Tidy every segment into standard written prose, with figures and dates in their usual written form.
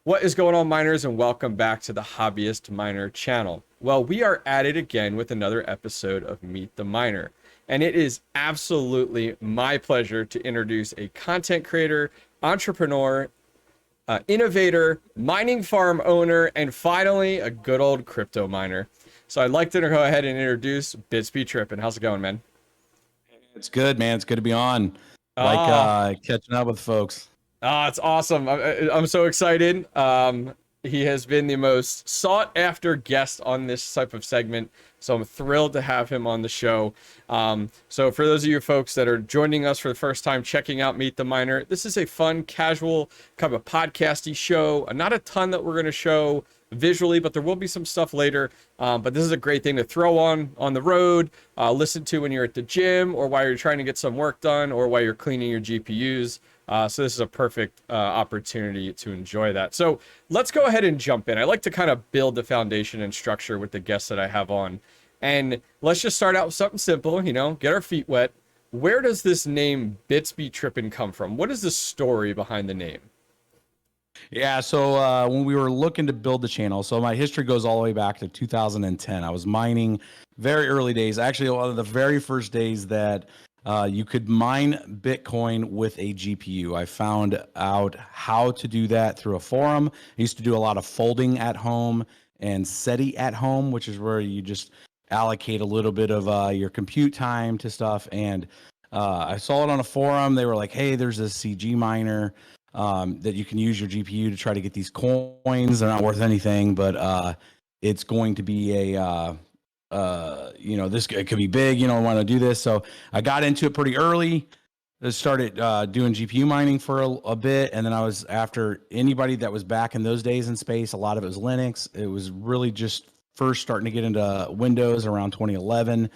What is going on, miners, and welcome back to the Hobbyist Miner channel. Well, we are at it again with another episode of Meet the Miner, and it is absolutely my pleasure to introduce a content creator, entrepreneur, innovator, mining farm owner, and finally a good old crypto miner. So I'd like to go ahead and introduce Bits Be Trippin. How's it going, man? It's good, man. It's good to be on. Ah, Catching up with folks. it's awesome. I'm so excited. He has been the most sought after guest on this type of segment, so I'm thrilled to have him on the show. So for those of you folks that are joining us for the first time, checking out Meet the Miner, this is a fun, casual, kind of a podcasty show. Not a ton that we're going to show visually, but there will be some stuff later. But this is a great thing to throw on the road, listen to when you're at the gym, or while you're trying to get some work done, or while you're cleaning your GPUs. So this is a perfect opportunity to enjoy that. So let's go ahead and jump in. I like to kind of build the foundation and structure with the guests that I have on. And let's just start out with something simple, get our feet wet. Where does this name Bits Be Trippin come from? What is the story behind the name? Yeah, so when we were looking to build the channel, so my history goes all the way back to 2010. I was mining very early days. Actually, one of the very first days that you could mine Bitcoin with a GPU. I found out how to do that through a forum. I used to do a lot of folding at home and SETI at home, which is where you just allocate a little bit of your compute time to stuff. And I saw it on a forum. They were like, hey, there's this CG miner that you can use your GPU to try to get these coins. They're not worth anything, but it's going to be this it could be big, I want to do this. So I got into it pretty early. I started doing GPU mining for a bit. And then I was after anybody that was back in those days in space. A lot of it was Linux. It was really just first starting to get into Windows around 2011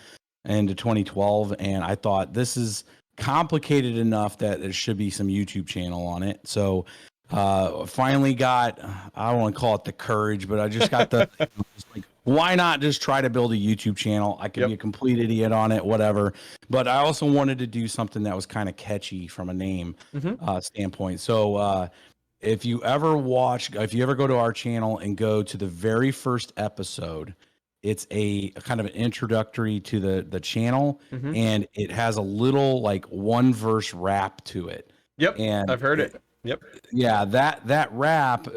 and to 2012. And I thought this is complicated enough that there should be some YouTube channel on it. So finally got, I don't want to call it the courage, but I just got the like, why not just try to build a YouTube channel? I could be a complete idiot on it, whatever. But I also wanted to do something that was kind of catchy from a name standpoint. So if you ever go to our channel and go to the very first episode, it's a kind of an introductory to the channel, and it has a little like one verse rap to it. Yep, and I've heard it. Yep. Yeah, that rap.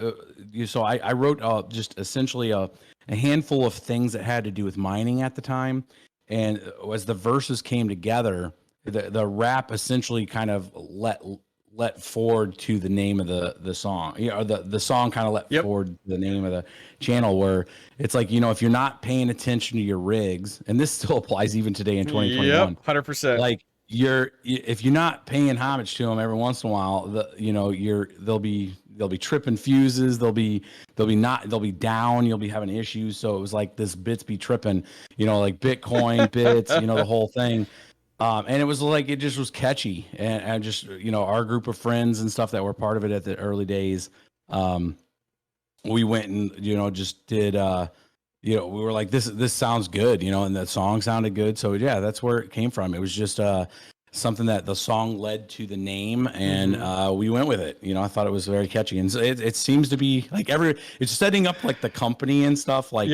So I wrote just essentially a handful of things that had to do with mining at the time, and as the verses came together, the rap essentially kind of let forward to the name of the song. The song kind of let forward the name of the channel, where it's like, if you're not paying attention to your rigs, and this still applies even today in 2021. 100%. Like if you're not paying homage to them every once in a while, they'll be tripping fuses. They'll be down. You'll be having issues. So it was like this bits be tripping, like Bitcoin bits, the whole thing. And it was like, it just was catchy, and just, our group of friends and stuff that were part of it at the early days. We went and, just did, we were like, this sounds good, and the song sounded good. So yeah, that's where it came from. It was just, something that the song led to the name, and we went with it. I thought it was very catchy, and so it seems to be like it's setting up like the company and stuff, like,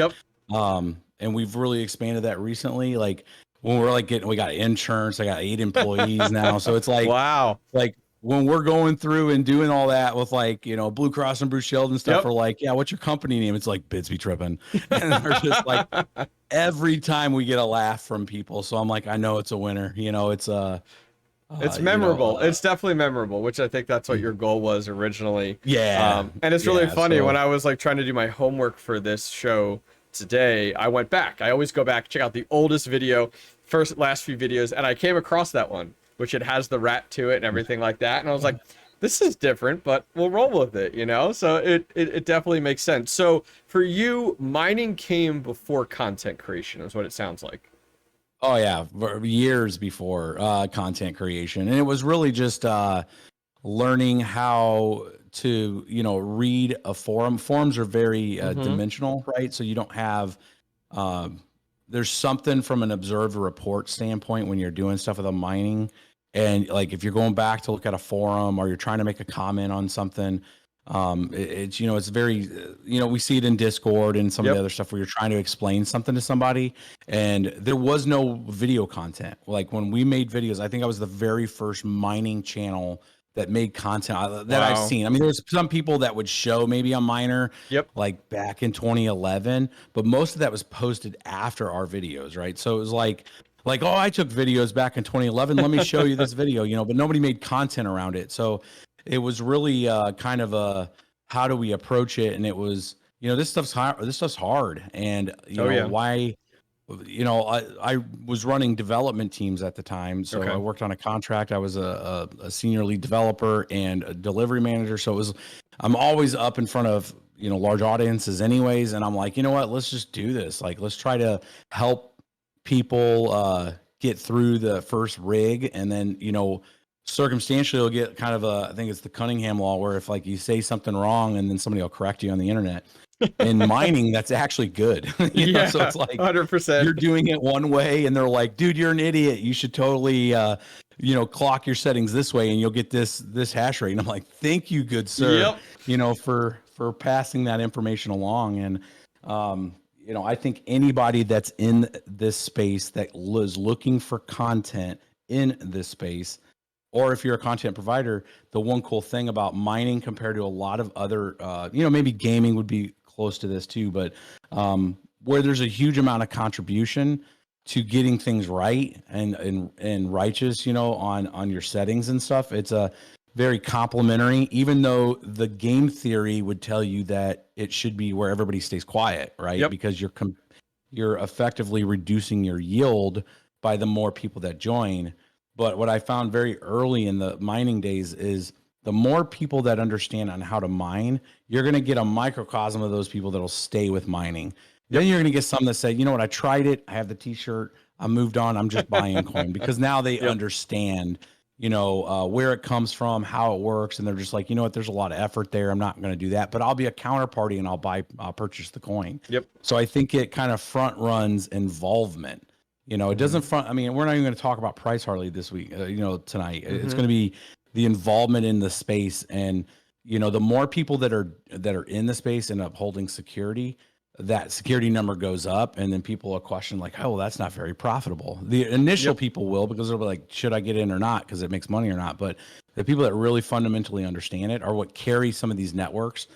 and we've really expanded that recently. Like when we're like we got insurance, I got 8 employees now. So it's like, wow. Like when we're going through and doing all that with like, Blue Cross and Blue Shield and stuff, we're like, yeah, what's your company name? It's like Bits Be Trippin. And they're just like, every time we get a laugh from people. So I'm like, I know it's a winner. It's memorable. It's definitely memorable, which I think that's what your goal was originally. Yeah. And it's really funny, when I was like trying to do my homework for this show today, I went back. I always go back, check out the oldest video, last few videos, and I came across that one, which it has the rap to it and everything like that. And I was like, this is different, but we'll roll with it, So it definitely makes sense. So for you, mining came before content creation, is what it sounds like. Oh yeah, years before content creation. And it was really just learning how to, read a forum. Forums are very dimensional, right? So you don't have there's something from an observe a report standpoint when you're doing stuff with a mining. And like, if you're going back to look at a forum, or you're trying to make a comment on something, It's, you know, it's very, you know, we see it in Discord and some of the other stuff where you're trying to explain something to somebody, and there was no video content. Like when we made videos, I think I was the very first mining channel that made content that I've seen. I mean, there's some people that would show maybe a miner like back in 2011, but most of that was posted after our videos, right? So it was like, oh, I took videos back in 2011. Let me show you this video, you know, but nobody made content around it. So it was really kind of a, how do we approach it? And it was, you know, this stuff's hard. And, you know, why, you know, I was running development teams at the time. So I worked on a contract. I was a senior lead developer and a delivery manager. So it was, I'm always up in front of, you know, large audiences anyways. And I'm like, you know what, let's just do this. Like, let's try to help people get through the first rig. And then, you know, circumstantially you'll get kind of a, I think it's the Cunningham law, where if like you say something wrong and then somebody will correct you on the internet. In mining, that's actually good. You know? So it's like 100%. You're doing it one way and they're like, dude, you're an idiot. You should totally you know, clock your settings this way and you'll get this hash rate. And I'm like, thank you, good sir. You know, for passing that information along. And you know, I think anybody that's in this space that is looking for content in this space, or if you're a content provider, the one cool thing about mining compared to a lot of other, you know, maybe gaming would be close to this too, but where there's a huge amount of contribution to getting things right and righteous, you know, on your settings and stuff. It's a very complimentary, even though the game theory would tell you that it should be where everybody stays quiet, right? Because you're effectively reducing your yield by the more people that join. But what I found very early in the mining days is the more people that understand on how to mine, you're going to get a microcosm of those people that'll stay with mining. Then you're going to get some that say, you know what, I tried it. I have the t-shirt. I moved on. I'm just buying coin, because now they understand, you know, where it comes from, how it works. And they're just like, you know what, there's a lot of effort there. I'm not going to do that, but I'll be a counterparty and I'll purchase the coin. So I think it kind of front runs involvement. You know, it doesn't front. I mean, we're not even going to talk about price hardly this week, you know, tonight. It's going to be the involvement in the space. And, you know, the more people that are in the space and upholding security, that security number goes up. And then people will question like, oh, well, that's not very profitable. The initial people will, because they'll be like, should I get in or not? Because it makes money or not. But the people that really fundamentally understand it are what carry some of these networks.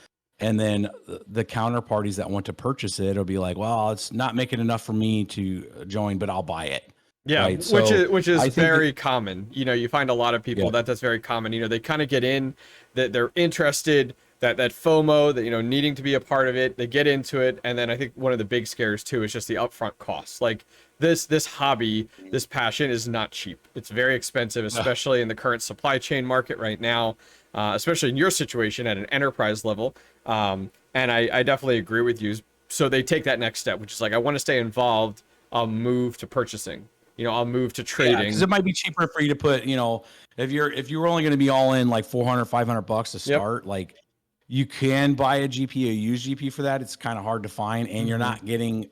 And then the counterparties that want to purchase it will be like, well, it's not making enough for me to join, but I'll buy it. Yeah, right? So which is very common. You know, you find a lot of people that's very common. You know, they kind of get in, that they're interested, that FOMO, that, you know, needing to be a part of it, they get into it. And then I think one of the big scares too is just the upfront costs. Like this hobby, this passion is not cheap. It's very expensive, especially in the current supply chain market right now, especially in your situation at an enterprise level. And I definitely agree with you. So they take that next step, which is like, I want to stay involved. I'll move to purchasing. You know, I'll move to trading. Because it might be cheaper for you to put, you know, if you're only going to be all in like $400, $500 to start, like you can buy a GP, a used GP for that. It's kind of hard to find, and you're not getting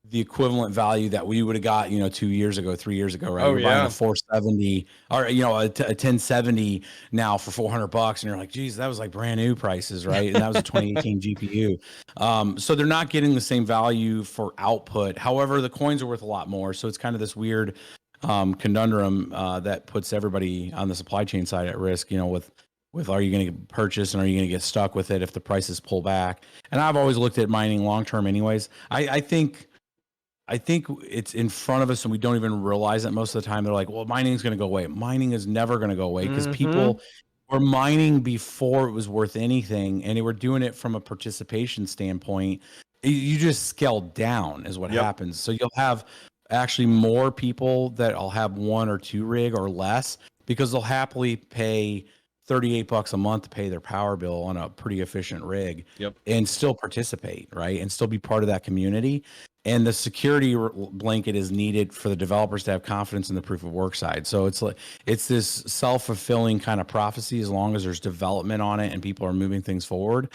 the equivalent value that we would have got, you know, 2 years ago, 3 years ago, right? You're buying a 470 or, you know, a 1070 now for $400, and you're like, geez, that was like brand new prices, right? And that was a 2018 GPU. So they're not getting the same value for output. However, the coins are worth a lot more. So it's kind of this weird conundrum that puts everybody on the supply chain side at risk, you know, with are you going to purchase and are you going to get stuck with it if the prices pull back? And I've always looked at mining long-term anyways. I think it's in front of us and we don't even realize it most of the time. They're like, well, mining is going to go away. Mining is never going to go away, because people were mining before it was worth anything, and they were doing it from a participation standpoint. You just scale down is what happens. So you'll have actually more people that'll have one or two rig or less, because they'll happily pay $38 a month to pay their power bill on a pretty efficient rig and still participate, right? And still be part of that community. And the security blanket is needed for the developers to have confidence in the proof of work side. So it's like, it's this self-fulfilling kind of prophecy. As long as there's development on it and people are moving things forward,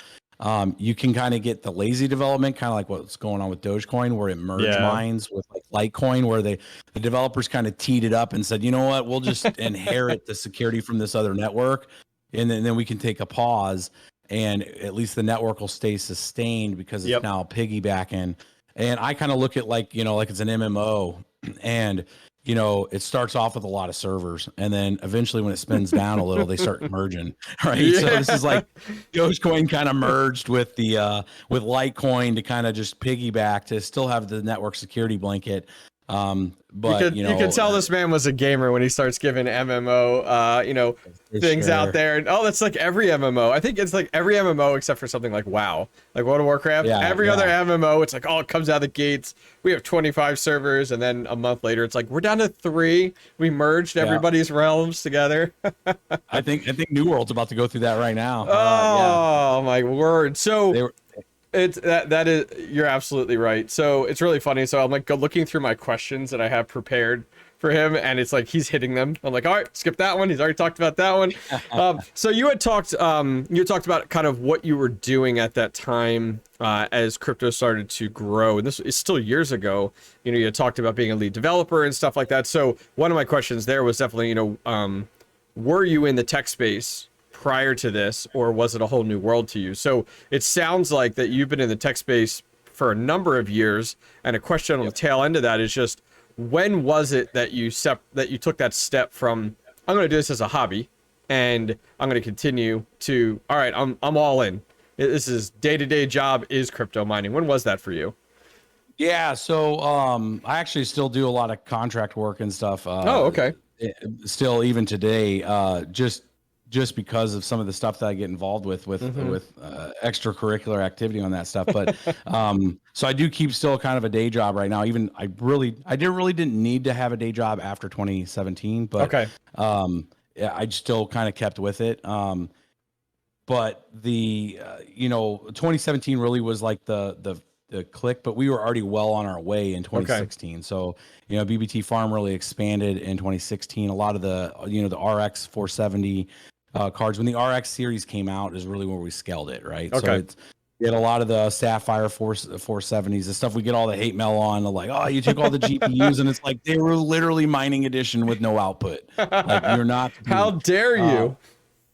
you can kind of get the lazy development, kind of like what's going on with Dogecoin, where it merged mines with like Litecoin, where the developers kind of teed it up and said, you know what, we'll just inherit the security from this other network, and then we can take a pause. and at least the network will stay sustained because it's now piggybacking. And I kind of look at like, like it's an MMO, and it starts off with a lot of servers, and then eventually when it spins down a little, they start merging, right? Yeah. So this is like Dogecoin kind of merged with the with Litecoin to kind of just piggyback to still have the network security blanket. But you can tell this man was a gamer when he starts giving MMO, things out there. And that's like every MMO. I think it's like every MMO except for something like WoW, like World of Warcraft. Every other MMO, it's like, it comes out of the gates. We have 25 servers, and then a month later, it's like we're down to 3. We merged everybody's realms together. I think New World's about to go through that right now. Oh my word! So. It's that is, you're absolutely right. So it's really funny. So I'm like looking through my questions that I have prepared for him, and it's like he's hitting them. I'm like, all right, skip that one. He's already talked about that one. So you had talked about kind of what you were doing at that time as crypto started to grow, and this is still years ago. You had talked about being a lead developer and stuff like that. So one of my questions there was definitely, were you in the tech space prior to this, or was it a whole new world to you? So it sounds like that you've been in the tech space for a number of years, and a question on the tail end of that is just, when was it that you took that step from, I'm going to do this as a hobby, and I'm going to continue to, all right, I'm all in. This is day-to-day job is crypto mining. When was that for you? Yeah, so I actually still do a lot of contract work and stuff. Okay. Still, even today, just because of some of the stuff that I get involved with extracurricular activity on that stuff. But so I do keep still kind of a day job right now. Even I really didn't need to have a day job after 2017, but I still kind of kept with it. But the 2017 really was like the click, but we were already well on our way in 2016. Okay. So, BBT Farm really expanded in 2016. A lot of the, the RX 470 cards, when the RX series came out, is really where we scaled it, right? Okay. So we had a lot of the Sapphire 470s, the stuff we get all the hate mail on, like, oh, you took all the GPUs, and it's like they were literally mining edition with no output. Like, you're not. How dare you?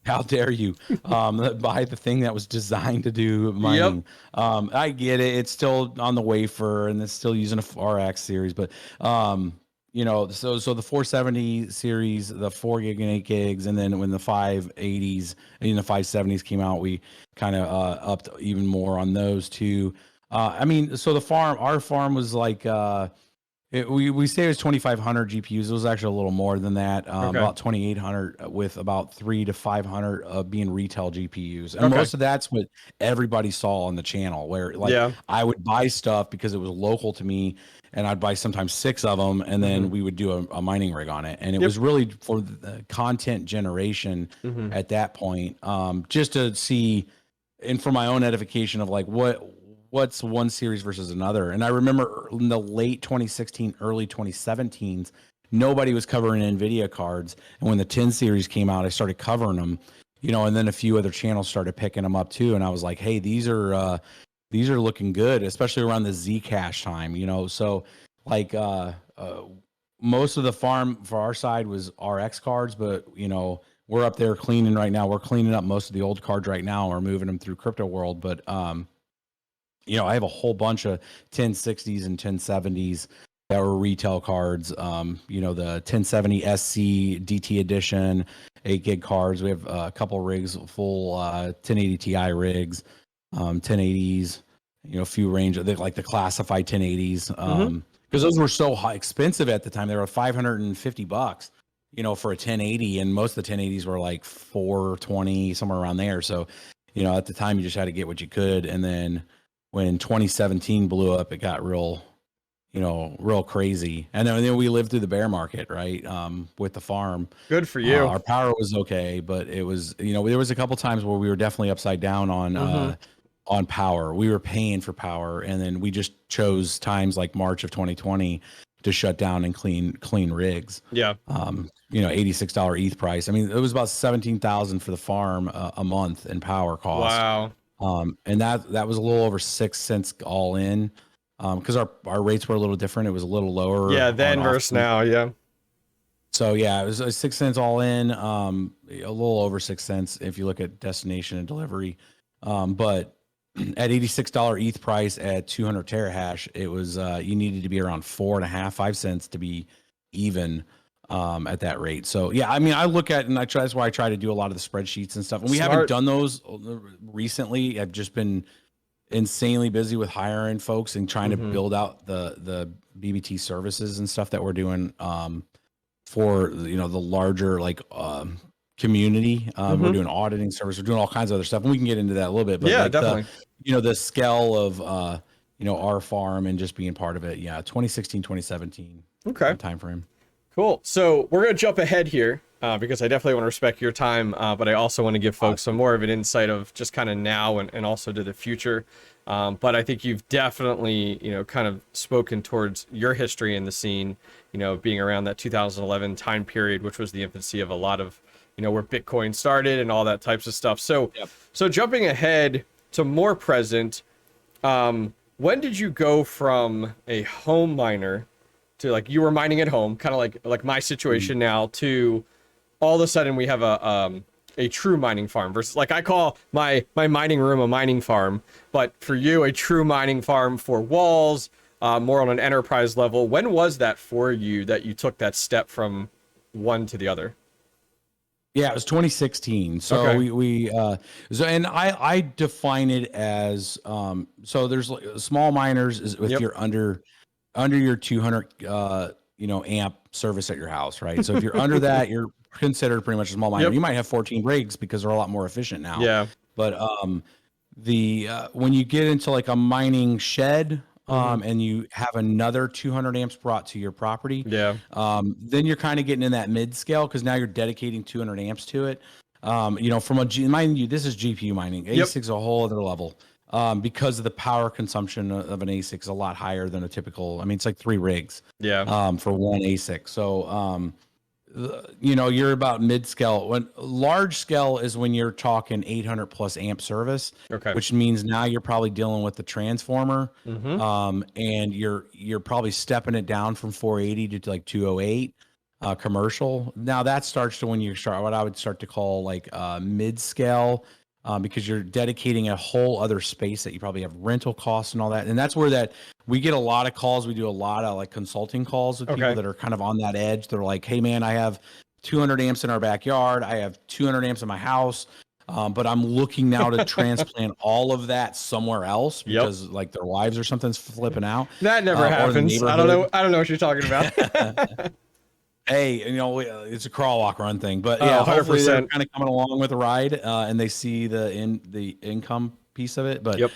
How dare you buy the thing that was designed to do mining? Yep. I get it. It's still on the wafer, and it's still using a RX series, but so the 470 series, the 4 gig and 8 gigs, and then when the 580s and the 570s came out, we kind of upped even more on those two. So our farm was like we say it was 2,500 GPUs. It was actually a little more than that, about 2,800 with about 300 to 500 being retail GPUs. And most of that's what everybody saw on the channel, where I would buy stuff because it was local to me, and I'd buy sometimes 6 of them, and then we would do a mining rig on it. And it was really for the content generation at that point, just to see, and for my own edification of like what's one series versus another. And I remember in the late 2016, early 2017s, nobody was covering NVIDIA cards. And when the 10 series came out, I started covering them, and then a few other channels started picking them up too. And I was like, hey, these are looking good, especially around the Zcash time, So like most of the farm for our side was RX cards, but we're up there cleaning right now. We're cleaning up most of the old cards right now. We're moving them through Crypto World, but I have a whole bunch of 1060s and 1070s that were retail cards. The 1070 SC DT edition, 8 gig cards. We have a couple rigs, full 1080 Ti rigs, 1080s, a few range of like the classified 1080s. Because those were so expensive at the time. They were $550, for a 1080, and most of the 1080s were like $420, somewhere around there. So, at the time you just had to get what you could, and then when 2017 blew up, it got real crazy. And then we lived through the bear market, right? With the farm. Good for you. Our power was okay, but it was, there was a couple times where we were definitely upside down on power. We were paying for power, and then we just chose times like March of 2020 to shut down and clean rigs. Yeah. $86 ETH price. It was about 17,000 for the farm a month in power cost. Wow. And that was a little over 6 cents all in, because our rates were a little different. It was a little lower. Yeah, then versus now. Yeah. So yeah, it was 6 cents all in, a little over 6 cents if you look at destination and delivery. But at $86 ETH price at 200 terahash, it was you needed to be around 4.5, 5 cents to be even at that rate. So yeah, I mean, I look at and that's why I try to do a lot of the spreadsheets and stuff. And we haven't done those recently. I've just been insanely busy with hiring folks and trying to build out the BBT services and stuff that we're doing for the larger community. We're doing auditing service, we're doing all kinds of other stuff, and we can get into that a little bit. But yeah, definitely. The scale of our farm and just being part of it. Yeah, 2016, 2017. Okay. Time frame. Cool. So we're gonna jump ahead here because I definitely want to respect your time, but I also want to give folks some more of an insight of just kind of now and also to the future. But I think you've definitely, kind of spoken towards your history in the scene, being around that 2011 time period, which was the infancy of a lot of, where Bitcoin started and all that types of stuff. So, so jumping ahead to more present, when did you go from a home miner to like you were mining at home, kind of like my situation now, to all of a sudden we have a true mining farm versus like I call my mining room a mining farm, but for you a true mining farm for walls, more on an enterprise level. When was that for you that you took that step from one to the other? Yeah, it was 2016. So okay. And I define it as so there's small miners is if you're under your 200 amp service at your house, right? So if you're under that, you're considered pretty much a small miner. You might have 14 rigs because they're a lot more efficient now. Yeah. But when you get into like a mining shed and you have another 200 amps brought to your property, then you're kind of getting in that mid scale because now you're dedicating 200 amps to it. From mind you, this is GPU mining. ASIC is a whole other level. Because of the power consumption of an ASIC is a lot higher than a typical. I mean, it's like 3 rigs. For one ASIC. So, you're about mid scale. When large scale is when you're talking 800 plus amp service. Okay. Which means now you're probably dealing with the transformer. And you're probably stepping it down from 480 to like 208. Commercial. Now that starts to when you start what I would start to call like mid scale. Because you're dedicating a whole other space that you probably have rental costs and all that. And that's where we get a lot of calls. We do a lot of like consulting calls with people that are kind of on that edge. They're like, hey man, I have 200 amps in our backyard. I have 200 amps in my house. But I'm looking now to transplant all of that somewhere else because like their wives or something's flipping out. That never happens. I don't know what you're talking about. Hey, it's a crawl, walk, run thing, but yeah, 100%. Hopefully they're kind of coming along with the ride, and they see the income piece of it. But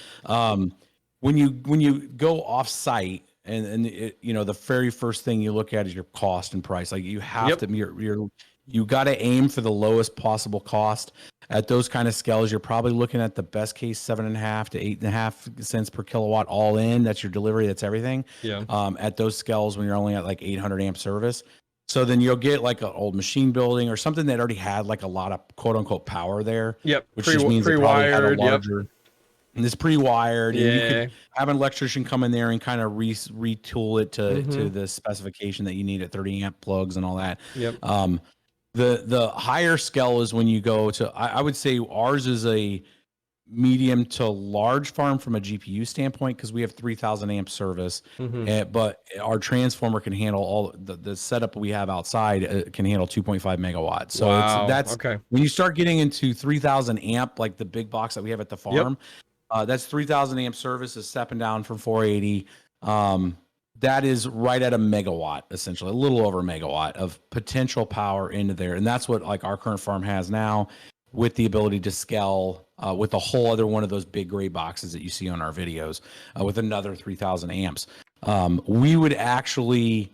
when you go off site, and the very first thing you look at is your cost and price. Like you have to, you got to aim for the lowest possible cost at those kind of scales. You're probably looking at the best case 7.5 to 8.5 cents per kilowatt all in. That's your delivery. That's everything. At those scales, when you're only at like 800 amp service. So then you'll get like an old machine building or something that already had like a lot of quote unquote power there. Which just means it probably had a larger. And it's pre-wired. And you could have an electrician come in there and kind of retool it to the specification that you need at 30 amp plugs and all that. The higher scale is when you go to. I would say ours is a medium to large farm from a GPU standpoint because we have 3,000 amp service, but our transformer can handle all the setup we have outside can handle 2.5 megawatts. So that's when you start getting into 3,000 amp, like the big box that we have at the farm, that's 3,000 amp service is stepping down from 480. That is right at a megawatt, essentially a little over a megawatt of potential power into there. And that's what like our current farm has now, with the ability to scale with a whole other one of those big gray boxes that you see on our videos with another 3,000 amps. We would actually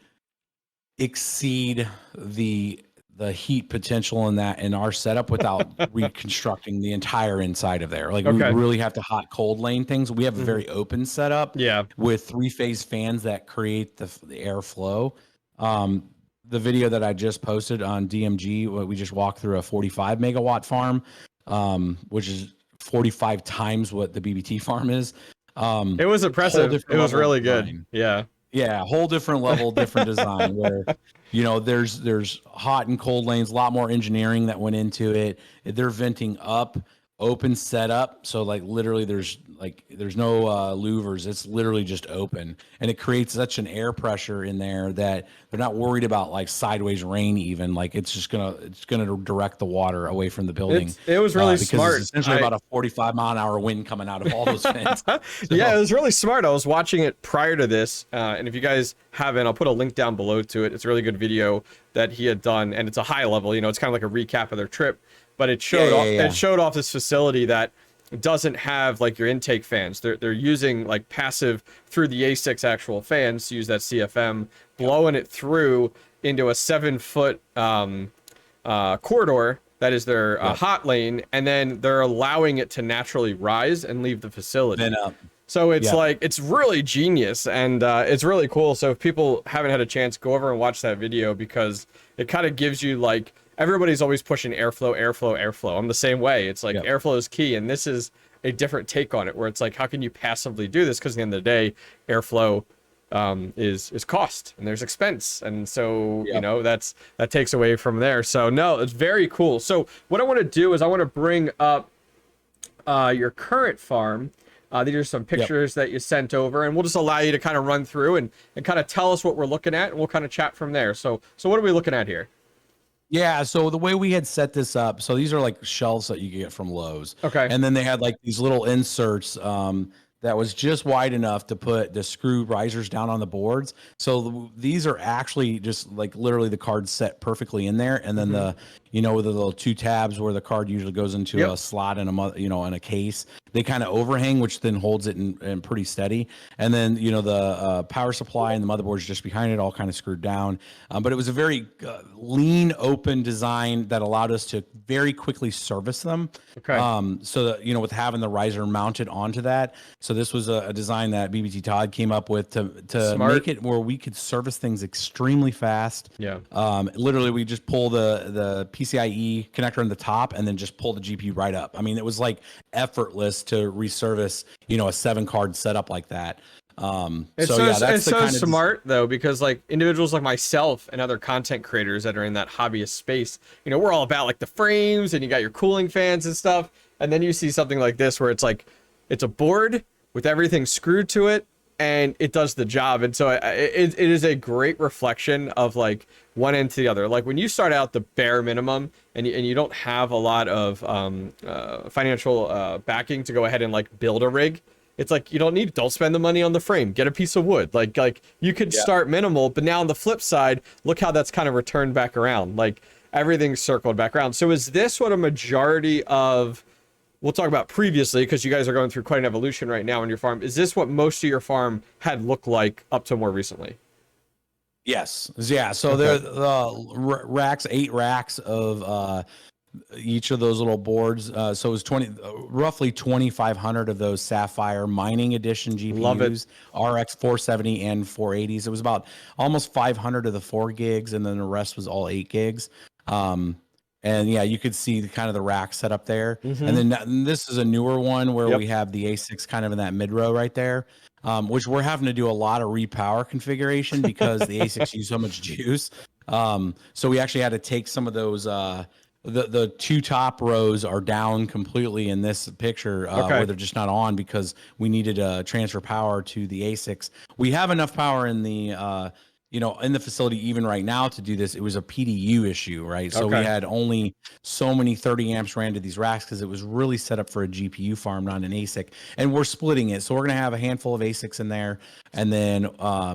exceed the heat potential in our setup without reconstructing the entire inside of there. Like we really have to hot cold lane things. We have a very open setup with 3-phase fans that create the airflow. The video that I just posted on DMG, we just walked through a 45 megawatt farm, which is 45 times what the BBT farm is. It was impressive. It was really good. Yeah. Whole different level, different design where, there's hot and cold lanes, a lot more engineering that went into it. They're venting up open setup. So like literally there's no louvers. It's literally just open, and it creates such an air pressure in there that they're not worried about like sideways rain. Even like it's gonna direct the water away from the building. It was really because smart. it's essentially about a 45-mile-an-hour wind coming out of all those vents. Yeah, it was really smart. I was watching it prior to this, and if you guys haven't, I'll put a link down below to it. It's a really good video that he had done, and it's a high level. You know, it's kind of like a recap of their trip, but it showed it showed off this facility that doesn't have like your intake fans. They're using like passive through the ASICS actual fans to use that CFM, blowing it through into a 7-foot corridor that is their hot lane, and then they're allowing it to naturally rise and leave the facility. Then So it's like, it's really genius, and it's really cool. So if people haven't had a chance, go over and watch that video, because it kind of gives you like, everybody's always pushing airflow. I'm the same way. It's like airflow is key, and this is a different take on it, where it's like, how can you passively do this? Because at the end of the day, airflow is cost, and there's expense, and so you know that takes away from there. So no, it's very cool. So what I want to do is I want to bring up your current farm. These are some pictures that you sent over, and we'll just allow you to kind of run through and kind of tell us what we're looking at, and we'll kind of chat from there. So what are we looking at here? Yeah, so the way we had set this up, so these are like shelves that you get from Lowe's. Okay. And then they had like these little inserts that was just wide enough to put the screw risers down on the boards. So these are actually just like literally the cards set perfectly in there, and then the with the little 2 tabs where the card usually goes into a slot in a case. They kind of overhang, which then holds it in pretty steady. And then the power supply and the motherboard is just behind it, all kind of screwed down. But it was a very lean, open design that allowed us to very quickly service them. Okay. So that with having the riser mounted onto that. So this was a design that BBT Todd came up with to make it where we could service things extremely fast. Yeah. Literally, we just pull the PCIe connector on the top and then just pull the GPU right up. I mean, it was like effortless to reservice, a 7-card setup like that. It's so smart though, because like individuals like myself and other content creators that are in that hobbyist space, we're all about like the frames, and you got your cooling fans and stuff. And then you see something like this where it's like, it's a board with everything screwed to it, and it does the job. And so it is a great reflection of like one end to the other. Like when you start out the bare minimum and you don't have a lot of financial backing to go ahead and like build a rig, it's like, don't spend the money on the frame, get a piece of wood. Like you could start minimal, but now on the flip side, look how that's kind of returned back around. Like everything's circled back around. So is this what a majority of, we'll talk about previously, because you guys are going through quite an evolution right now on your farm. Is this what most of your farm had looked like up to more recently? Yes. Yeah. So the racks, 8 racks of each of those little boards. So it was roughly 2,500 of those Sapphire Mining Edition GPUs. Love it. RX 470 and 480s. It was about almost 500 of the 4 gigs, and then the rest was all 8 gigs. And yeah, you could see kind of the rack set up there. And then this is a newer one where we have the ASICs kind of in that mid row right there, which we're having to do a lot of repower configuration because the ASICs use so much juice. So we actually had to take some of those, the 2 top rows are down completely in this picture where they're just not on, because we needed to transfer power to the ASICs. We have enough power in the in the facility even right now to do this. It was a PDU issue, right? So we had only so many 30 amps ran to these racks because it was really set up for a GPU farm, not an ASIC. And we're splitting it. So we're going to have a handful of ASICs in there. And then,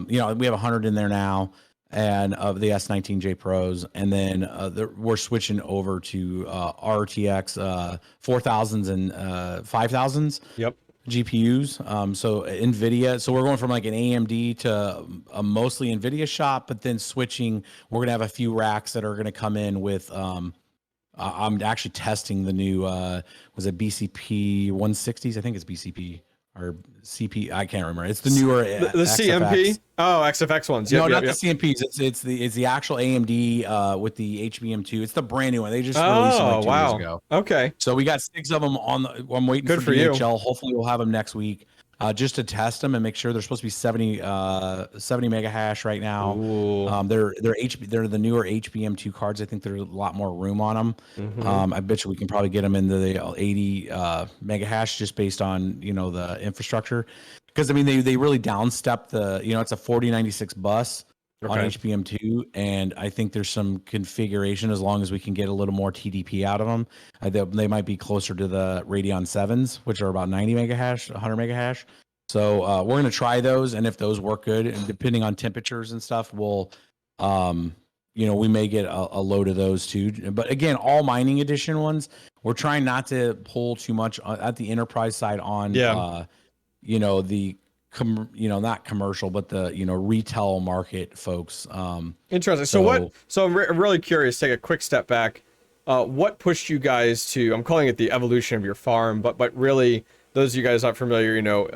we have 100 in there now, and of the S19J Pros. And then we're switching over to RTX 4000s and 5000s. Yep. GPUs. So NVIDIA. So we're going from like an AMD to a mostly NVIDIA shop, but then switching, we're going to have a few racks that are going to come in with, I'm actually testing the new, was it BCP 160s? I think it's BCP or CP. I can't remember. It's the newer the CMP. Oh, XFX ones. No, not the CMPs. It's the actual AMD with the HBM2. It's the brand new one. They just released them like 2 years ago. Okay. So we got 6 of them on. I'm waiting for DHL. Hopefully we'll have them next week. just to test them and make sure. They're supposed to be 70 mega hash right now. Ooh. They're the newer HBM2 cards. I think there's a lot more room on them. I bet you we can probably get them into the 80 mega hash just based on, you know, the infrastructure. Because I mean, they really downstep the, you know, it's a 4096 bus on HBM2, and I think there's some configuration as long as we can get a little more TDP out of them. They might be closer to the Radeon 7s, which are about 90 mega hash, 100 mega hash. So we're going to try those, and if those work good, and depending on temperatures and stuff, we'll, you know, we may get a load of those too. But again, all mining edition ones, we're trying not to pull too much at the enterprise side on, you know, the you know, not commercial, but the, you know, retail market folks. Interesting. So I'm really curious, take a quick step back. What pushed you guys to, I'm calling it the evolution of your farm, but really those of you guys not familiar, you know,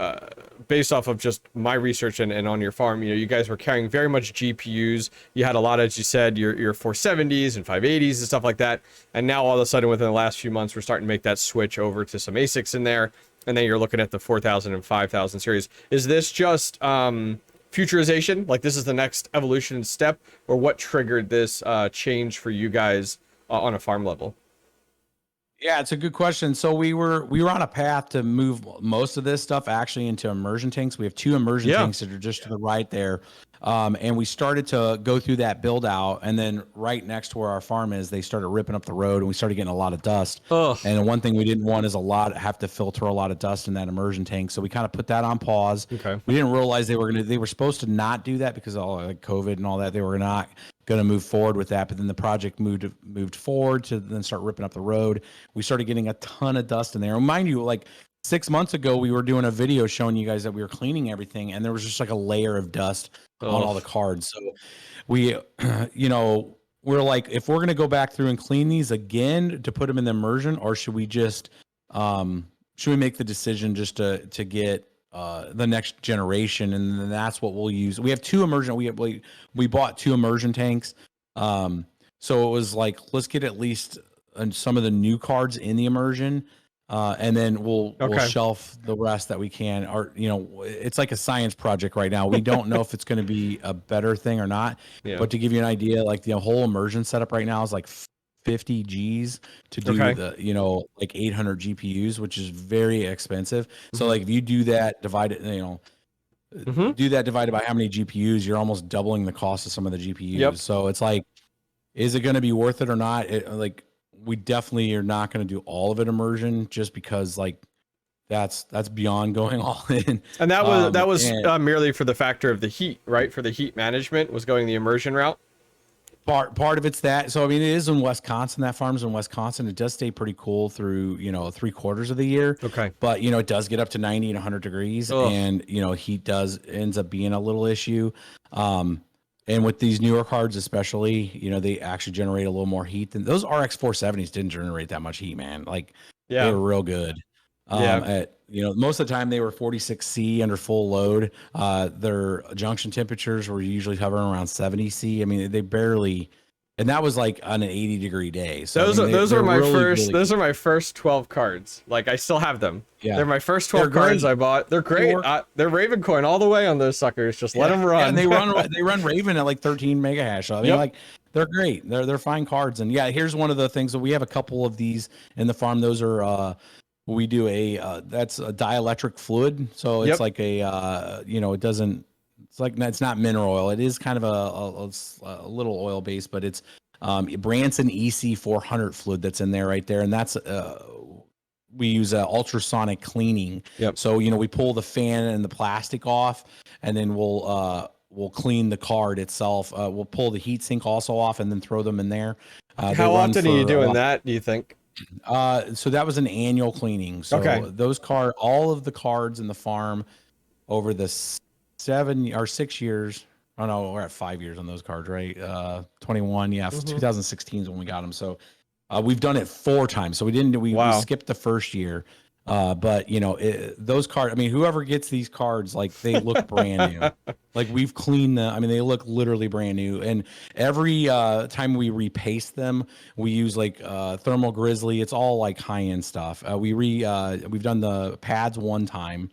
based off of just my research and on your farm, you know, you guys were carrying very much GPUs. You had a lot, as you said, your 470s and 580s and stuff like that. And now all of a sudden within the last few months, we're starting to make that switch over to some ASICs in there. And then you're looking at the 4000 and 5000 series. Is this just futurization? Like this is the next evolution step, or what triggered this change for you guys on a farm level? Yeah, it's a good question. So we were on a path to move most of this stuff actually into immersion tanks. We have 2 immersion tanks that are just to the right there. And we started to go through that build out, and then right next to where our farm is, they started ripping up the road, and we started getting a lot of dust. And the one thing we didn't want is have to filter a lot of dust in that immersion tank. So we kind of put that on pause. We didn't realize they were supposed to not do that because of all like COVID and all that. They were not going to move forward with that, but then the project moved forward to then start ripping up the road. We started getting a ton of dust in there. And mind you, like 6 months ago, we were doing a video showing you guys that we were cleaning everything, and there was just like a layer of dust on all the cards. So we, you know, we're like, if we're going to go back through and clean these again to put them in the immersion, or should we just, should we make the decision just to get the next generation, and then that's what we'll use. We have 2 immersion. We bought 2 immersion tanks. So it was like, let's get at least some of the new cards in the immersion, and then we'll shelf the rest that we can. Or, you know, it's like a science project right now. We don't know if it's going to be a better thing or not. But to give you an idea, like the whole immersion setup right now is like 50 G's to do the, you know, like 800 GPUs, which is very expensive. So like if you do that, divide it, you know, do that divided by how many GPUs, you're almost doubling the cost of some of the GPUs. So it's like, is it going to be worth it or not? Like we definitely are not going to do all of it immersion just because like that's beyond going all in. And that was merely for the factor of the heat, right? For the heat management was going the immersion route. Part of it's that. So I mean, it is in Wisconsin. That farm's in Wisconsin. It does stay pretty cool through, you know, 3/4 of the year. But you know, it does get up to 90 and 100 degrees, and you know, heat ends up being a little issue. And with these newer cards, especially, you know, they actually generate a little more heat than those RX 470s didn't generate that much heat, man. Like they were real good. You know, most of the time they were 46C under full load. Their junction temperatures were usually hovering around 70C. I mean, they barely, and that was like on an 80-degree day. So those are my first 12 cards. Like I still have them. They're my first 12 cards I bought. They're great. They're Ravencoin all the way on those suckers. Just let them run. And they run Raven at like 13 mega hash. So I mean, like they're great. They're fine cards. And yeah, here's one of the things that we have a couple of these in the farm. Those are we do that's a dielectric fluid. So it's like a, you know, it's not mineral oil. It is kind of a little oil based, but it's Branson EC 400 fluid that's in there right there. And that's, we use ultrasonic cleaning. So, you know, we pull the fan and the plastic off, and then we'll clean the card itself. We'll pull the heat sink also off and then throw them in there. How often are you doing that, do you think? So that was an annual cleaning. So all of the cards in the farm over the 7 or 6 years. Oh no, we're at 5 years on those cards, right? 21. Yeah. 2016 is when we got them. So, we've done it 4 times. So we skipped the first year. But you know, those cards, I mean, whoever gets these cards, like they look brand new. Like we've cleaned them. I mean, they look literally brand new. And every time we repaste them, we use like thermal grizzly. It's all like high end stuff. We've done the pads one time.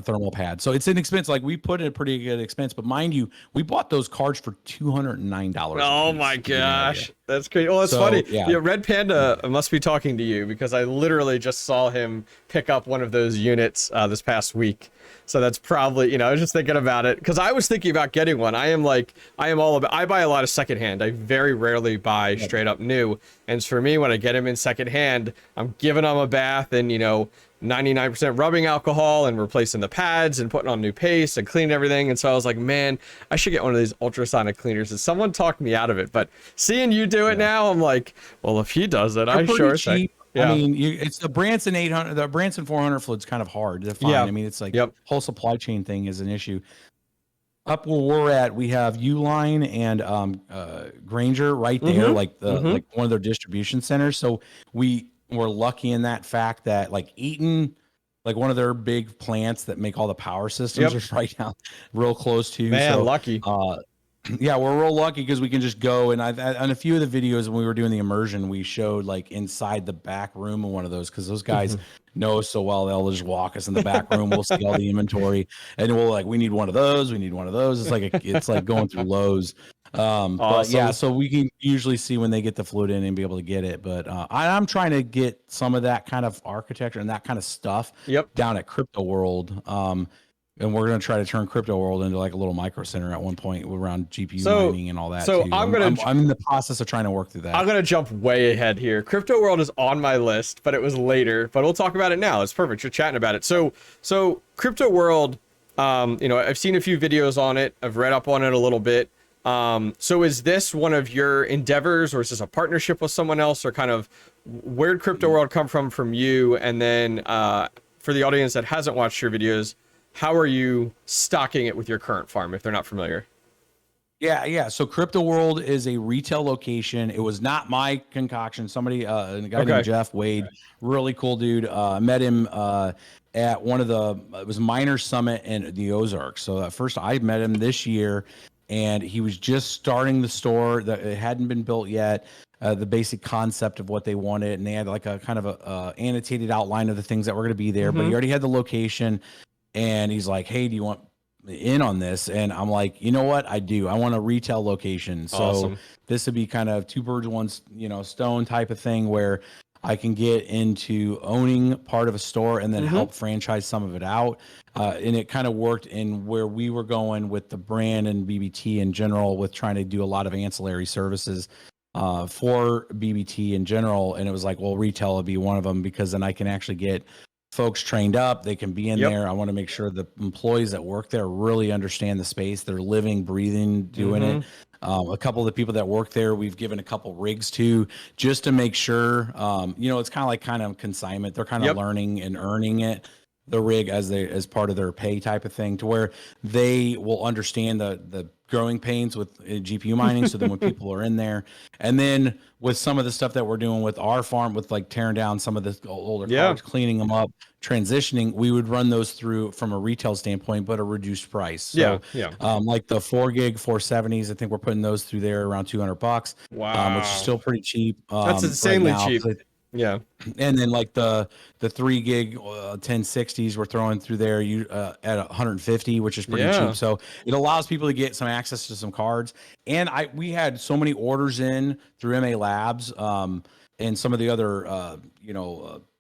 thermal pad. So it's inexpensive. Like we put in a pretty good expense, but mind you, we bought those cards for $209 a Oh piece. my To give you an idea. gosh, that's crazy. Oh, that's So funny. yeah, Yeah, Red Panda must be talking to you because I literally just saw him pick up one of those units this past week. So that's probably, I was just thinking about it because I was thinking about getting one. I am all about, I buy a lot of secondhand. I very rarely buy straight up new. And for me, when I get them in secondhand, I'm giving them a bath and, 99% rubbing alcohol and replacing the pads and putting on new paste and cleaning everything. And so I was like, man, I should get one of these ultrasonic cleaners. And someone talked me out of it. But seeing you do it now, I'm like, well, if he does it, I sure think. Yeah. I mean, it's the Branson 800, the Branson 400 fluid's kind of hard to find. Yeah. I mean, it's like whole supply chain thing is an issue. Up where we're at, we have Uline and Granger right there, like like one of their distribution centers. So we're lucky in that fact that like Eaton, like one of their big plants that make all the power systems, is right now real close to. Man, so, lucky. Yeah, we're real lucky because we can just go and on a few of the videos when we were doing the immersion, we showed like inside the back room of one of those because those guys know us so well. They'll just walk us in the back room. We'll see all the inventory and we'll like, we need one of those. We need one of those. It's like going through Lowe's. But yeah, so we can usually see when they get the fluid in and be able to get it. But I'm trying to get some of that kind of architecture and that kind of stuff down at Crypto World. And we're going to try to turn Crypto World into like a little micro center at one point around GPU mining and all that. So too. I'm in the process of trying to work through that. I'm going to jump way ahead here. Crypto World is on my list, but it was later, but we'll talk about it now. It's perfect. You're chatting about it. So Crypto World, I've seen a few videos on it. I've read up on it a little bit. So is this one of your endeavors or is this a partnership with someone else or kind of where'd Crypto World come from you? And then, for the audience that hasn't watched your videos, how are you stocking it with your current farm if they're not familiar? Yeah. So Crypto World is a retail location. It was not my concoction. Somebody, a guy named Jeff Wade, really cool dude. Met him at one of it was Miner Summit in the Ozarks. So at first I met him this year and he was just starting the store that it hadn't been built yet. The basic concept of what they wanted. And they had like a kind of a annotated outline of the things that were going to be there, but he already had the location. And he's like, hey, do you want in on this? And I'm like, you know what? I do. I want a retail location. So this would be kind of two birds, one, stone type of thing where I can get into owning part of a store and then help franchise some of it out. And it kind of worked in where we were going with the brand and BBT in general with trying to do a lot of ancillary services for BBT in general. And it was like, well, retail would be one of them because then I can actually get folks trained up. They can be in there. I want to make sure the employees that work there really understand the space. They're living, breathing, doing it. A couple of the people that work there, we've given a couple rigs to just to make sure, it's kind of consignment. They're kind of learning and earning it, the rig as part of their pay type of thing to where they will understand the growing pains with GPU mining. So then when people are in there and then with some of the stuff that we're doing with our farm, with like tearing down some of the older cards, cleaning them up, transitioning, we would run those through from a retail standpoint, but a reduced price. So, like the 4 gig 470s, I think we're putting those through there around $200. Wow. Which is still pretty cheap. That's insanely cheap. Yeah. And then like the 3 gig 1060s we're throwing through there at 150, which is pretty cheap. So it allows people to get some access to some cards. And we had so many orders in through MA Labs and some of the other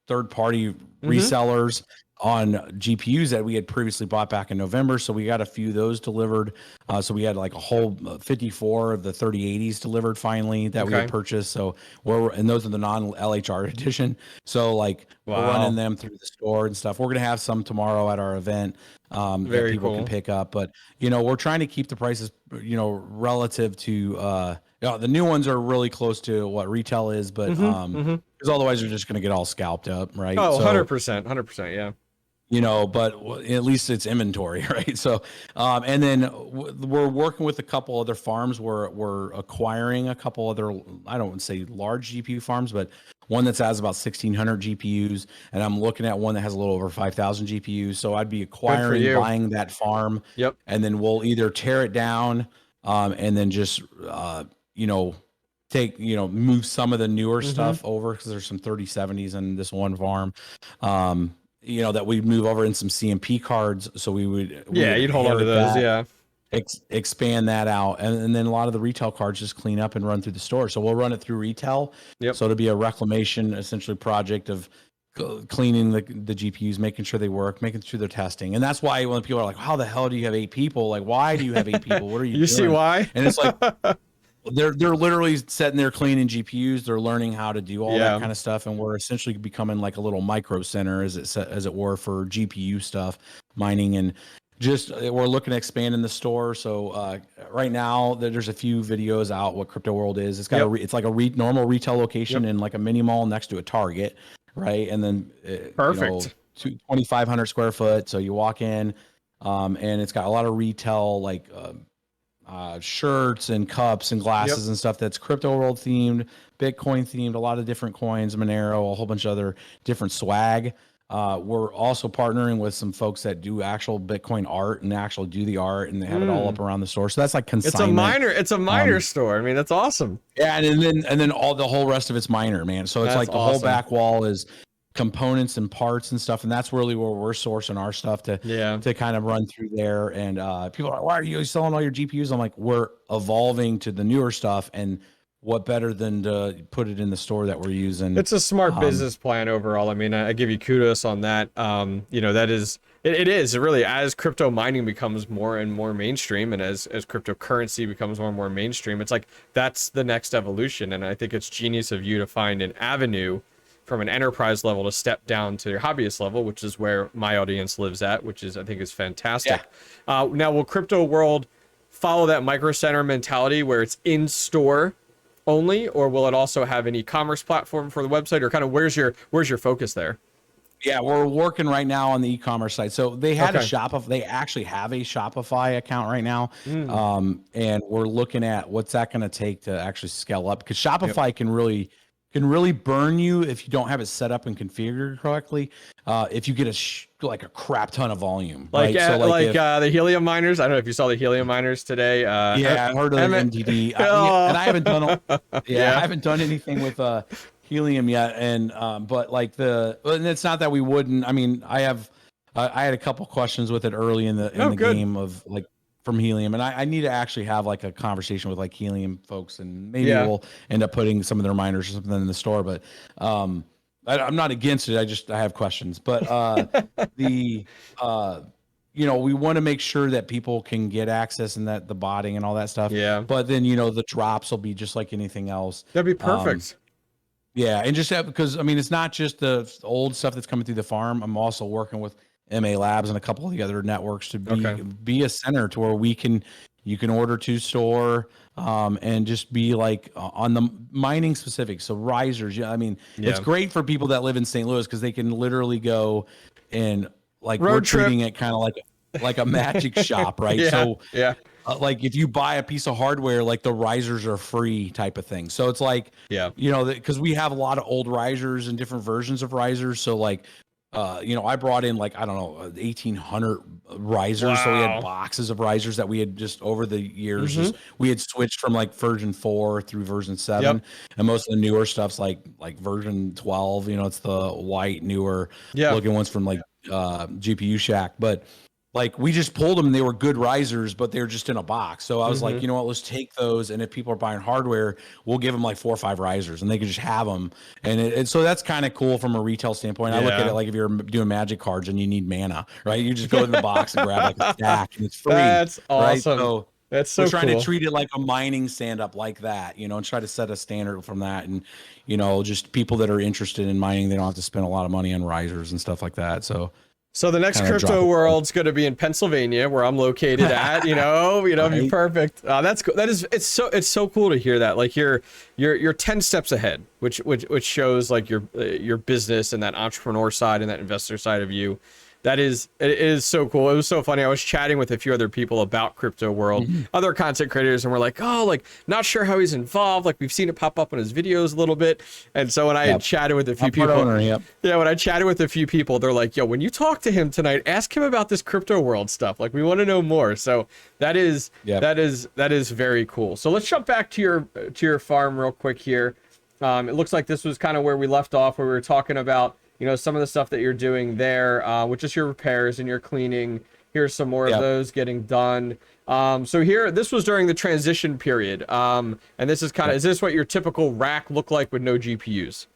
third party resellers on GPUs that we had previously bought back in November. So we got a few of those delivered. So we had like a whole 54 of the 3080s delivered finally that we had purchased. So and those are the non-LHR edition. So like we're running them through the store and stuff. We're going to have some tomorrow at our event that people can pick up. But, we're trying to keep the prices, relative to, the new ones are really close to what retail is, but because otherwise you're just going to get all scalped up, right? Oh, 100%, yeah. But at least it's inventory, right? So, and then we're working with a couple other farms. We're acquiring a couple other, I don't want to say large GPU farms, but one that has about 1,600 GPUs, and I'm looking at one that has a little over 5,000 GPUs. So I'd be acquiring, buying that farm, and then we'll either tear it down, and then just take move some of the newer stuff over because there's some 3070s in this one farm. you know, that we'd move over in some CMP cards. So we would You'd hold on to those. that, expand that out, and then a lot of the retail cards just clean up and run through the store. So we'll run it through retail. So it'll be a reclamation essentially project of cleaning the GPUs, making sure they work, making sure they're testing. And that's why when people are like, how the hell do you have 8 people? Like, why do you have 8 people? What are you doing? See why? And it's like, they're literally sitting there cleaning GPUs. They're learning how to do all that kind of stuff. And we're essentially becoming like a little micro center as it were for GPU stuff, mining, and just we're looking at expanding the store. So right now there's a few videos out what Crypto World is. It's got it's like a normal retail location in like a mini mall next to a Target, right? And then perfect, 2,500 square foot. So you walk in, and it's got a lot of retail like shirts and cups and glasses and stuff that's Crypto World themed, Bitcoin themed, a lot of different coins, Monero, a whole bunch of other different swag. We're also partnering with some folks that do actual Bitcoin art and actually do the art, and they have it all up around the store. So that's like consignment. It's a miner store. I mean, that's awesome. Yeah, and then all the whole rest of it's miner, man. So it's like the whole back wall is components and parts and stuff, and that's really where we're sourcing our stuff to kind of run through there. And people are like, why are you selling all your GPUs? I'm like, we're evolving to the newer stuff, and what better than to put it in the store that we're using. It's a smart business plan overall. I mean, I give you kudos on that. You know, that is it is really, as crypto mining becomes more and more mainstream, and as cryptocurrency becomes more and more mainstream, it's like that's the next evolution. And I think it's genius of you to find an avenue from an enterprise level to step down to your hobbyist level, which is where my audience lives at, which is, I think, is fantastic. Now, will Crypto World follow that micro center mentality where it's in store only, or will it also have an e-commerce platform for the website, or kind of where's your focus there? Yeah, we're working right now on the e-commerce site. So they had a Shopify. They actually have a Shopify account right now, and we're looking at what's that going to take to actually scale up, because Shopify can really burn you if you don't have it set up and configured correctly. If you get like a crap ton of volume, like right? So the helium miners. I don't know if you saw the helium miners today. Yeah, I heard of the MTD, and I haven't done. I haven't done anything with helium yet, and but like and it's not that we wouldn't. I mean, I had a couple questions with it early in the game of like from helium, and I need to actually have like a conversation with like helium folks, and maybe we'll end up putting some of their miners or something in the store. But I'm not against it. I have questions. But you know, we want to make sure that people can get access and that the botting and all that stuff. Yeah. But then, you know, the drops will be just like anything else. That'd be perfect. Yeah, and just because I mean, it's not just the old stuff that's coming through the farm. I'm also working with MA Labs and a couple of the other networks to be a center to where you can order to store, and just be like on the mining specific. So risers, I mean, it's great for people that live in St. Louis because they can literally go and like we're treating it kind of like a magic shop, right? Like if you buy a piece of hardware, like the risers are free type of thing. So it's like, you know, because we have a lot of old risers and different versions of risers. So like, you know, I brought in like, I don't know, 1,800 risers. Wow. So we had boxes of risers that we had just over the years, we had switched from like version 4 through version 7. And most of the newer stuff's like version 12, you know, it's the white, newer looking ones from like GPU Shack. But like we just pulled them and they were good risers, but they were just in a box. So I was like, you know what, let's take those. And if people are buying hardware, we'll give them like 4 or 5 risers and they can just have them. And so that's kind of cool from a retail standpoint. I look at it like if you're doing magic cards and you need mana, right? You just go in the box and grab like a stack and it's free. That's awesome. Right? So that's so we're trying to treat it like a mining stand up like that, you know, and try to set a standard from that. And, you know, just people that are interested in mining, they don't have to spend a lot of money on risers and stuff like that. So the next Crypto World's going to be in Pennsylvania, where I'm located at. You know, be perfect. That's cool. It's so cool to hear that. Like you're 10 steps ahead, which shows like your business and that entrepreneur side and that investor side of you. It is so cool. It was so funny. I was chatting with a few other people about Crypto World, other content creators, and we're like, oh, like not sure how he's involved. Like we've seen it pop up in his videos a little bit. And so when I had chatted with a few people, when I chatted with a few people, they're like, yo, when you talk to him tonight, ask him about this Crypto World stuff. Like we want to know more. So that is very cool. So let's jump back to your farm real quick here. It looks like this was kind of where we left off, where we were talking about you know, some of the stuff that you're doing there, with just your repairs and your cleaning. Here's some more of those getting done. So here, this was during the transition period. And this is kind of, is this what your typical rack looked like with no GPUs?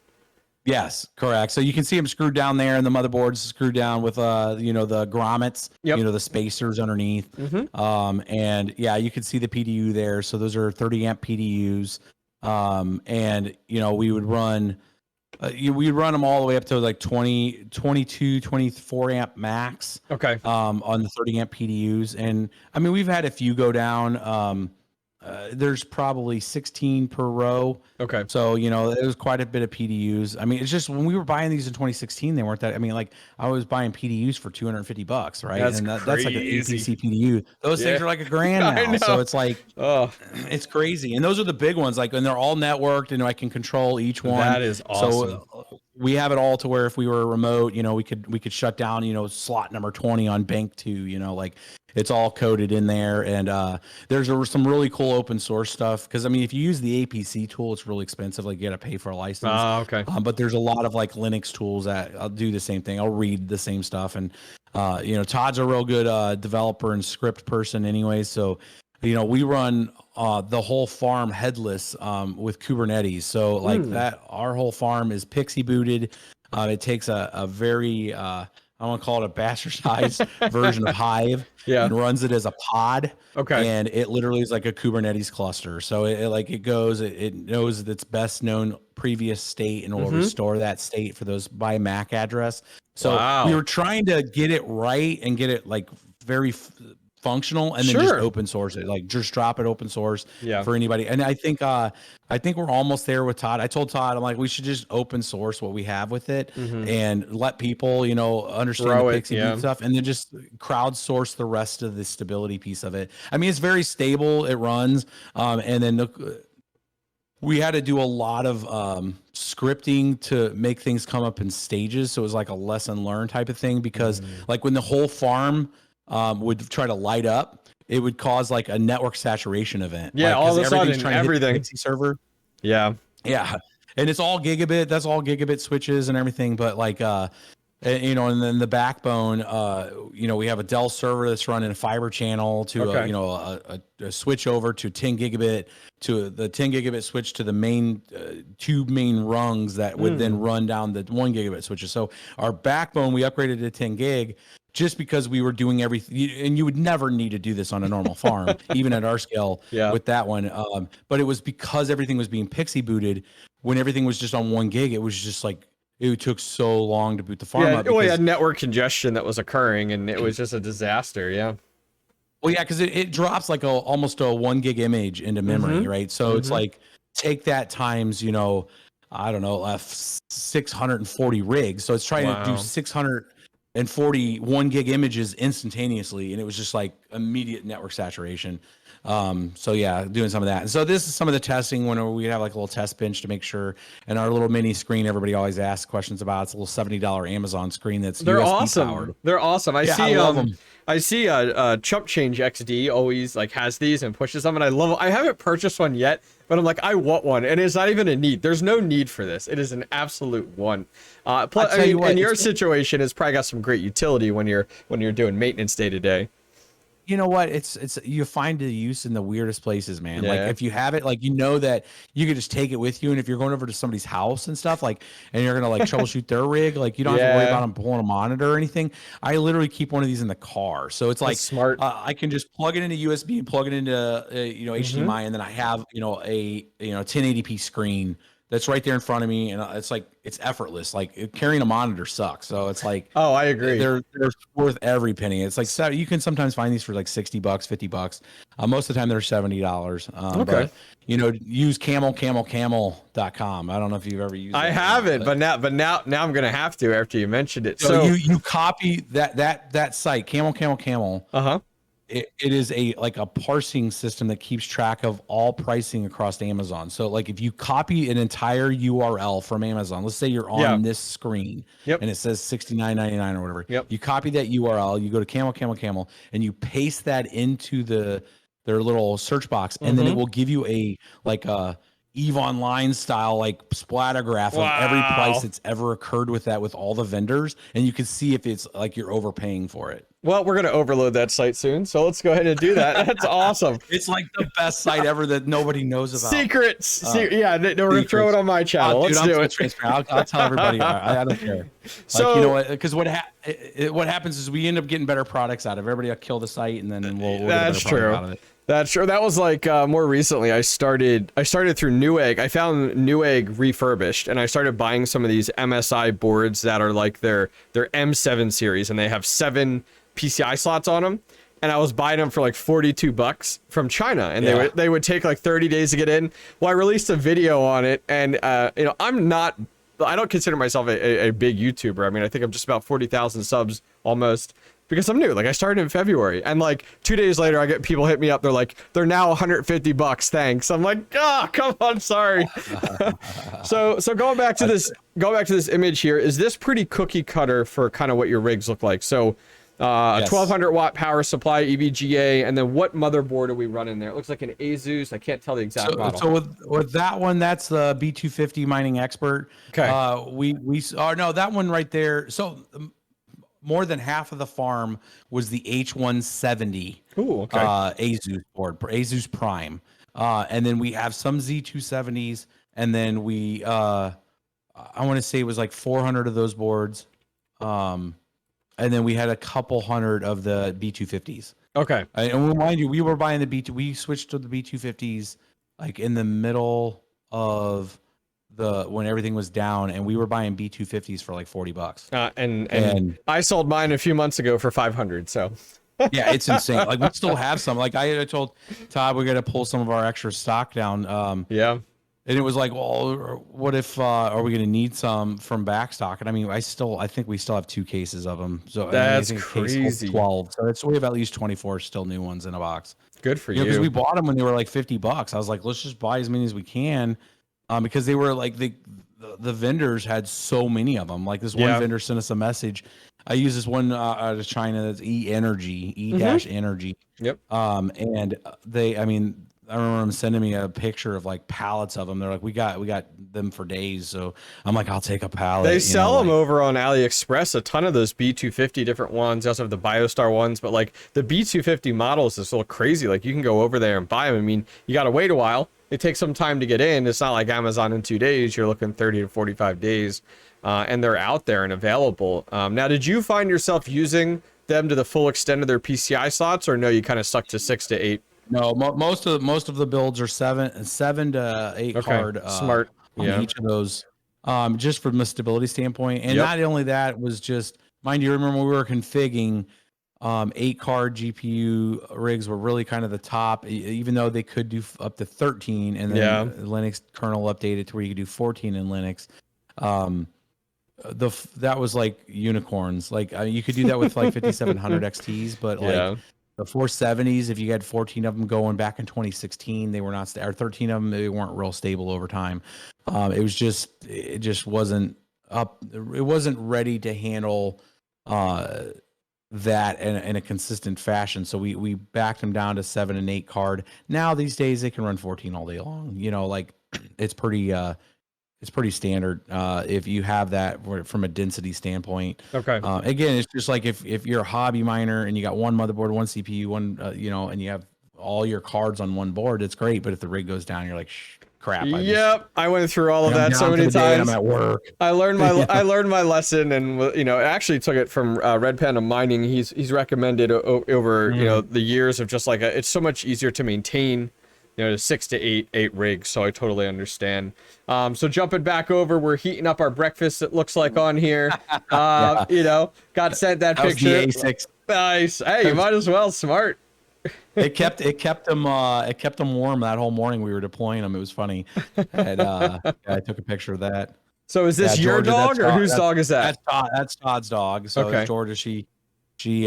Yes, correct. So you can see them screwed down there, and the motherboard's screwed down with you know, the grommets, you know, the spacers underneath. And yeah, you can see the PDU there. So those are 30 amp PDUs. And you know, we would run we'd run them all the way up to like 20, 22, 24 amp max. Okay. On the 30 amp PDUs. And I mean, we've had a few go down. There's probably 16 per row. Okay. So, you know, it was quite a bit of PDUs. I mean, it's just when we were buying these in 2016, they weren't that. I mean, like I was buying PDUs for $250, right? That's that's like an crazy. APC PDU. Those things are like $1,000 I now. know. So it's like, it's crazy. And those are the big ones, like, and they're all networked, and I can control each one. That is awesome. So we have it all to where if we were remote, you know, we could shut down, you know, slot number 20 on bank 2, you know, like it's all coded in there. And there's some really cool open source stuff. Cause I mean, if you use the APC tool, it's really expensive. Like you got to pay for a license. Okay. But there's a lot of like Linux tools that I'll do the same thing. I'll read the same stuff. And, you know, Todd's a real good developer and script person anyway. So, you know, we run the whole farm headless with Kubernetes. So like that, our whole farm is pixie booted. It takes a very, I want to call it a bastardized version of Hive, and runs it as a pod. Okay. And it literally is like a Kubernetes cluster. So it knows its best known previous state and will restore that state for those by MAC address. So we were trying to get it right and get it like very functional, and then just open source it, like just drop it open source for anybody. And I think we're almost there with Todd. I told Todd, I'm like, we should just open source what we have with it and let people, you know, understand the Pixie boot stuff, and then just crowdsource the rest of the stability piece of it. I mean, it's very stable, it runs, and then we had to do a lot of scripting to make things come up in stages. So it was like a lesson learned type of thing, because like when the whole farm would try to light up, it would cause like a network saturation event. Yeah, like, all of a sudden, everything. Pixie server. Yeah. And it's all gigabit. That's all gigabit switches and everything. But like, you know, and then the backbone, you know, we have a Dell server that's running a fiber channel to, you know, a switch over to 10 gigabit, to the 10 gigabit switch to the main two main rungs that would then run down the 1 gigabit switches. So our backbone, we upgraded to 10 gig. Just because we were doing everything, and you would never need to do this on a normal farm, even at our scale with that one. But it was because everything was being pixie booted. When everything was just on 1 gig, it was just like, it took so long to boot the farm up. Well, you had network congestion that was occurring, and it was just a disaster. Yeah. Well, yeah, because it drops like almost a 1 gig image into memory, right? So it's like, take that times, you know, I don't know, 640 rigs. So it's trying to do 640 1 gig images instantaneously, and it was just like immediate network saturation. So yeah, doing some of that. And so this is some of the testing when we have like a little test bench to make sure. And our little mini screen, everybody always asks questions about. It's a little $70 Amazon screen that's USB powered. They're awesome. I love them. I see Chump Change XD always like has these and pushes them, and I love them. I haven't purchased one yet, but I'm like, I want one, and it's not even a need. There's no need for this. It is an absolute one. Plus, I mean, in your situation, it's probably got some great utility when you're doing maintenance day to day. You know what? It's you find the use in the weirdest places, man. Like if you have it, like, you know that you can just take it with you, and if you're going over to somebody's house and stuff, like, and you're gonna like troubleshoot their rig, like you don't have to worry about them pulling a monitor or anything. I literally keep one of these in the car, so it's like that's smart. I can just plug it into USB and plug it into you know, HDMI, and then I have, you know, a 1080p screen that's right there in front of me, and it's like, it's effortless. Like carrying a monitor sucks. So it's like, oh, I agree. They're worth every penny. It's like, you can sometimes find these for like $60, $50. Most of the time they're $70. But, you know, use camelcamel.com. I don't know if you've ever used. I haven't, but now I'm gonna have to after you mentioned it. So you copy that site, camel. It is a parsing system that keeps track of all pricing across Amazon. So like if you copy an entire URL from Amazon, let's say you're on this screen and it says $69.99 or whatever. You copy that URL, you go to camel, and you paste that into their little search box, and then it will give you a EVE Online style like splattergraph of every price that's ever occurred with that with all the vendors, and you can see if it's like you're overpaying for it. Well, we're gonna overload that site soon, so let's go ahead and do that. That's awesome. It's like the best site ever that nobody knows about. Secrets. Yeah, we're gonna throw it on my channel. Let's do it. I'll tell everybody. I don't care. So like, you know what? Because what happens is we end up getting better products out of it. Everybody will kill the site, and then we'll get a better product out of it. That's true. That was like more recently. I started through Newegg. I found Newegg refurbished, and I started buying some of these MSI boards that are like their M7 series, and they have 7 PCI slots on them. And I was buying them for like $42 from China, and they would take like 30 days to get in. Well, I released a video on it, and you know, I don't consider myself a big YouTuber. I mean, I think I'm just about 40,000 subs almost. Because I'm new. Like, I started in February, and like 2 days later, I get people hit me up. They're like, they're now $150. Thanks. I'm like, come on, sorry. so going back to this image here, is this pretty cookie cutter for kind of what your rigs look like? So, a 1200 watt power supply, EVGA, and then what motherboard are we running there? It looks like an ASUS. I can't tell the exact model. So with that one, that's the B250 Mining Expert. Okay. That one right there. So. More than half of the farm was the H170 ASUS board, ASUS Prime. And then we have some Z270s, and then we I want to say it was like 400 of those boards. And then we had a couple hundred of the B250s. Okay. And remind you, we were buying we switched to the B250s like in the middle of when everything was down, and we were buying B250s for like $40. And I sold mine a few months ago for 500. So yeah, it's insane. Like, we still have some. Like, I told Todd we got to pull some of our extra stock down. And it was like, well, what if are we going to need some from backstock? And I mean, I think we still have 2 cases of them. So that's I think crazy. 12. So we have at least 24 still new ones in a box. Good for you. Because we bought them when they were like $50. I was like, let's just buy as many as we can. Because they were like the vendors had so many of them. Like, this one vendor sent us a message. I use this one out of China that's E-Energy. Yep. And I remember them sending me a picture of like pallets of them. They're like, we got them for days. So I'm like, I'll take a pallet. They sell them over on AliExpress, a ton of those B250 different ones. They also have the BioStar ones, but like the B250 models is a little crazy. Like, you can go over there and buy them. I mean, you got to wait a while. It takes some time to get in. It's not like Amazon in 2 days. You're looking 30 to 45 days, and they're out there and available. Now, did you find yourself using them to the full extent of their PCI slots, or no, you kind of stuck to 6 to 8? No, most of the builds are 7 to 8 card. Smart. On each of those, just from a stability standpoint. And not only that, was just, mind you, remember when we were configuring, 8 card GPU rigs were really kind of the top, even though they could do up to 13, and then Linux kernel updated to where you could do 14 in Linux. That was like unicorns. Like, you could do that with like 5700 XTs, but like the 470s, if you had 14 of them going back in 2016, they were not, or 13 of them, they weren't real stable over time. It just wasn't up. It wasn't ready to handle that in a consistent fashion. So we backed them down to 7 and 8 card. Now these days they can run 14 all day long. You know, like, it's pretty standard if you have that from a density standpoint. Okay. Again, it's just like if you're a hobby miner and you got one motherboard, one CPU, one and you have all your cards on one board, it's great. But if the rig goes down, you're like, crap. I went through all of that so many times. I'm at work. I learned my lesson, and I actually took it from Red Panda Mining. He's recommended over the years of just like it's so much easier to maintain 6 to 8 rigs. So I totally understand. So jumping back over, we're heating up our breakfast. It looks like on here. Got sent that picture. Was the ASICS. Nice. Hey, you might as well. Smart. It kept them warm that whole morning. We were deploying them. It was funny. And, I took a picture of that. So is this your dog, or whose dog is that? That's Todd's dog. So it's Georgia. She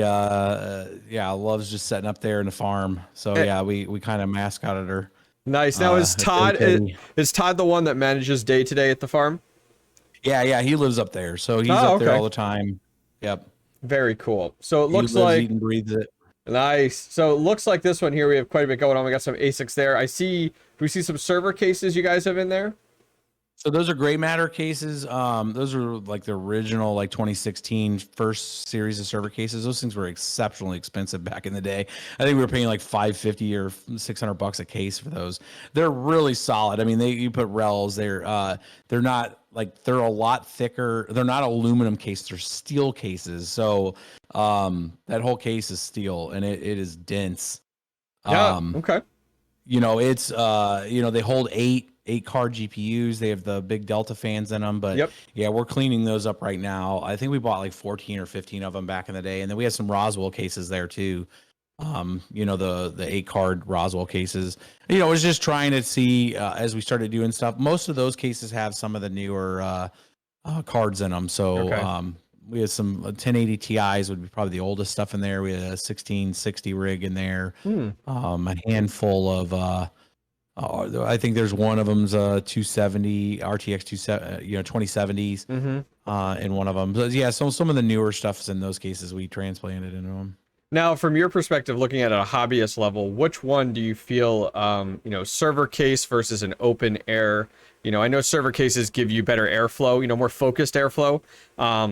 loves just sitting up there in the farm. So we kind of mascotted her. Nice. Now is Todd the one that manages day to day at the farm? Yeah, he lives up there. So he's up there all the time. Yep. Very cool. So it looks he lives, like eats, and breathes it. Nice. So it looks like this one here, we have quite a bit going on. We got some ASICs there. I see we see some server cases you guys have in there? So those are gray matter cases. Those are like the original, like 2016 first series of server cases. Those things were exceptionally expensive back in the day. I think we were paying like $550 or $600 a case for those. They're really solid. I mean, you put rels. They're not like, they're a lot thicker. They're not aluminum cases. They're steel cases. So that whole case is steel, and it is dense. Yeah. Okay. It's they hold eight card GPUs. They have the big Delta fans in them, but Yep. yeah, we're cleaning those up right now. I think we bought like 14 or 15 of them back in the day, and then we had some Roswell cases there too. The 8 card Roswell cases. It was just trying to see as we started doing stuff. Most of those cases have some of the newer cards in them. So Okay. we had some 1080 Ti's would be probably the oldest stuff in there. We had a 1660 rig in there. A handful of I think there's one of them's 270 RTX 2070s in one of them. But yeah, some of the newer stuff's in those cases we transplanted into them. Now, from your perspective, looking at a hobbyist level, which one do you feel, server case versus an open air? I know server cases give you better airflow, more focused airflow.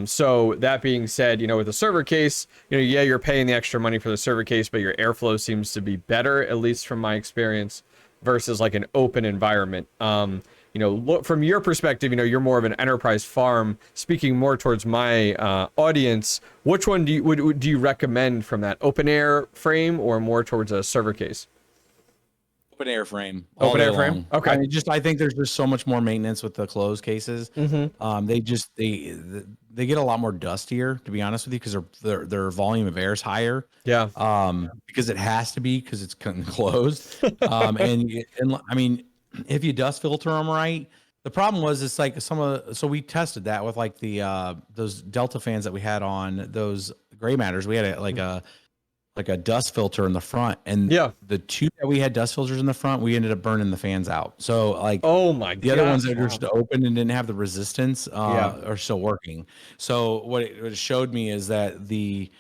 So that being said, with a server case, yeah, you're paying the extra money for the server case, but your airflow seems to be better, at least from my experience, versus like an open environment. Look from your perspective, you're more of an enterprise farm. Speaking more towards my audience, which one do you recommend from that open air frame or more towards a server case? Open air frame. Open air frame. Okay. I think there's just so much more maintenance with the closed cases. They get a lot more dustier, to be honest with you, because their volume of air is higher. Yeah. Because it has to be, because it's closed. And I mean, if you dust filter them right, the problem was it's like so we tested that with like the those Delta fans that we had on those gray matters. We had a dust filter in the front, and the two that we had dust filters in the front, we ended up burning the fans out. So like, oh my god, the other ones that were just open and didn't have the resistance are still working. So what it showed me is that the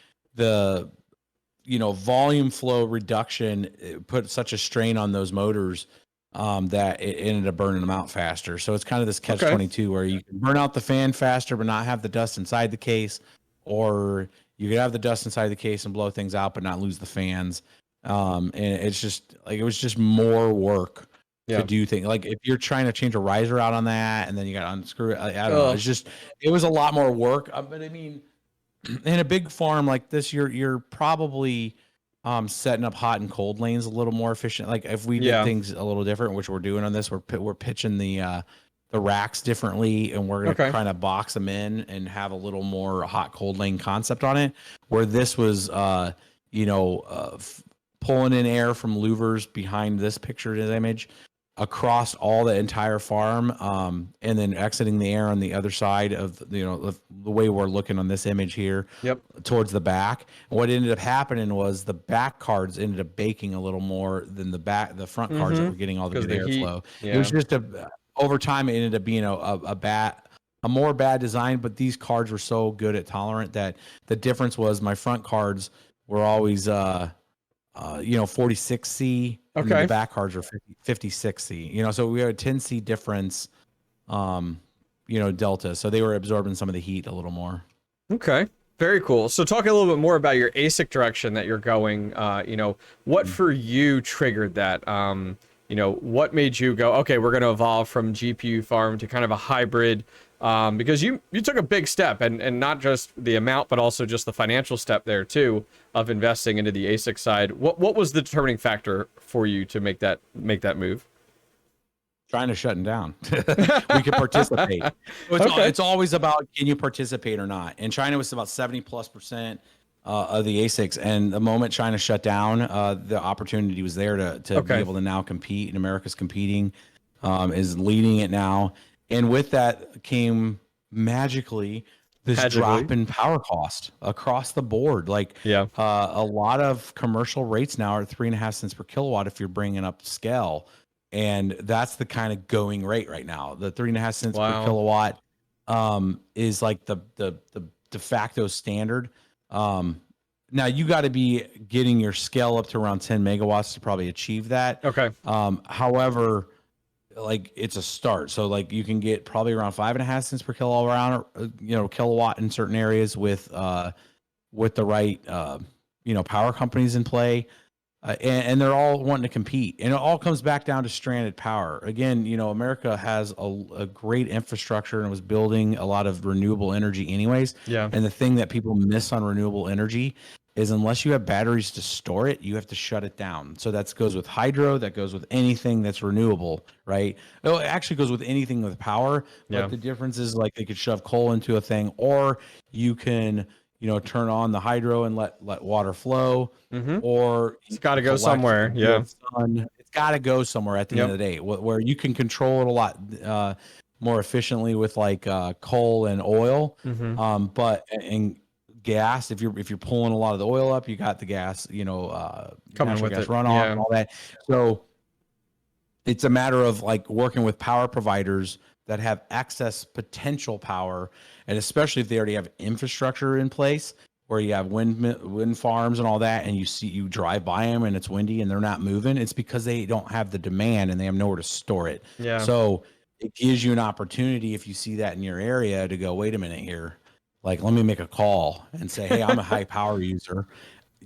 volume flow reduction put such a strain on those motors that it ended up burning them out faster. So it's kind of this catch-22 where you can burn out the fan faster but not have the dust inside the case, or you could have the dust inside the case and blow things out but not lose the fans. And it's just like, it was just more work to do things. Like if you're trying to change a riser out on that and then you got to unscrew it, I don't know. It was a lot more work. But I mean, in a big farm like this, you're probably setting up hot and cold lanes a little more efficient. Like if we did things a little different, which we're doing on this, we're pitching the racks differently, and we're going to kind of box them in and have a little more hot cold lane concept on it, where this was pulling in air from louvers behind this pictured image across all the entire farm, and then exiting the air on the other side of the way we're looking on this image here towards the back. What ended up happening was the back cards ended up baking a little more than the front cards that were getting all the good airflow. It was just over time it ended up being a more bad design, but these cards were so good at tolerant that the difference was my front cards were always 46C, and the back cards are 56C. So we had a 10C difference, delta. So they were absorbing some of the heat a little more. Okay. Very cool. So talk a little bit more about your ASIC direction that you're going. What for you triggered that? What made you go, okay, we're going to evolve from GPU farm to kind of a hybrid? Because you took a big step, and not just the amount, but also just the financial step there too, of investing into the ASIC side. What was the determining factor for you to make that move? Trying to shut them down. We could participate. It's always about, can you participate or not? And China was about 70+% of the ASICs, and the moment China shut down, the opportunity was there to be able to now compete, and America's competing, is leading it now. And with that came magically this drop in power cost across the board. Like a lot of commercial rates now are 3.5 cents per kilowatt if you're bringing up scale. And that's the kind of going rate right now. The 3.5 cents per kilowatt is like the de facto standard. Now you got to be getting your scale up to around 10 megawatts to probably achieve that. Okay. However, like it's a start. So like you can get probably around 5.5 cents per kilowatt, kilowatt in certain areas with the right, power companies in play. And they're all wanting to compete, and it all comes back down to stranded power. Again, America has a great infrastructure and was building a lot of renewable energy anyways. Yeah. And the thing that people miss on renewable energy is unless you have batteries to store it, you have to shut it down. So that goes with hydro, that goes with anything that's renewable, right? It actually goes with anything with power, but the difference is like they could shove coal into a thing, or you can, turn on the hydro and let water flow, or it's got to go somewhere. Yeah. It's got to go somewhere at the end of the day, where you can control it a lot more efficiently with like coal and oil. But and gas, if you're pulling a lot of the oil up, you got the gas, coming with gas it, runoff and all that. So it's a matter of like working with power providers that have excess potential power, and especially if they already have infrastructure in place where you have wind farms and all that, and you drive by them and it's windy and they're not moving. It's because they don't have the demand and they have nowhere to store it. Yeah. So it gives you an opportunity, if you see that in your area, to go, wait a minute here. Like, let me make a call and say, hey, I'm a high power user.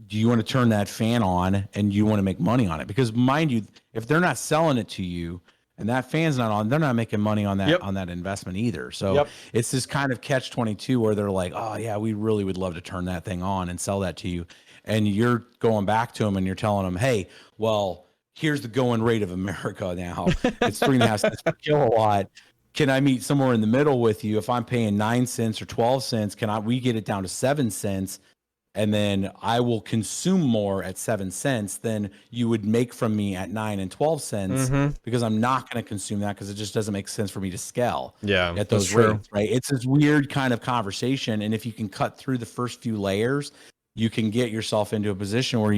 Do you want to turn that fan on and you want to make money on it? Because mind you, if they're not selling it to you and that fan's not on, they're not making money on that on that investment either. So it's this kind of catch-22 where they're like, oh yeah, we really would love to turn that thing on and sell that to you. And you're going back to them and you're telling them, hey, well, here's the going rate of America now. It's 3.5 cents per kilowatt. Can I meet somewhere in the middle with you? If I'm paying 9 cents or 12 cents, we get it down to 7 cents? And then I will consume more at 7 cents than you would make from me at 9 and 12 cents, because I'm not going to consume that, because it just doesn't make sense for me to scale at those rates, right? It's this weird kind of conversation. And if you can cut through the first few layers, you can get yourself into a position where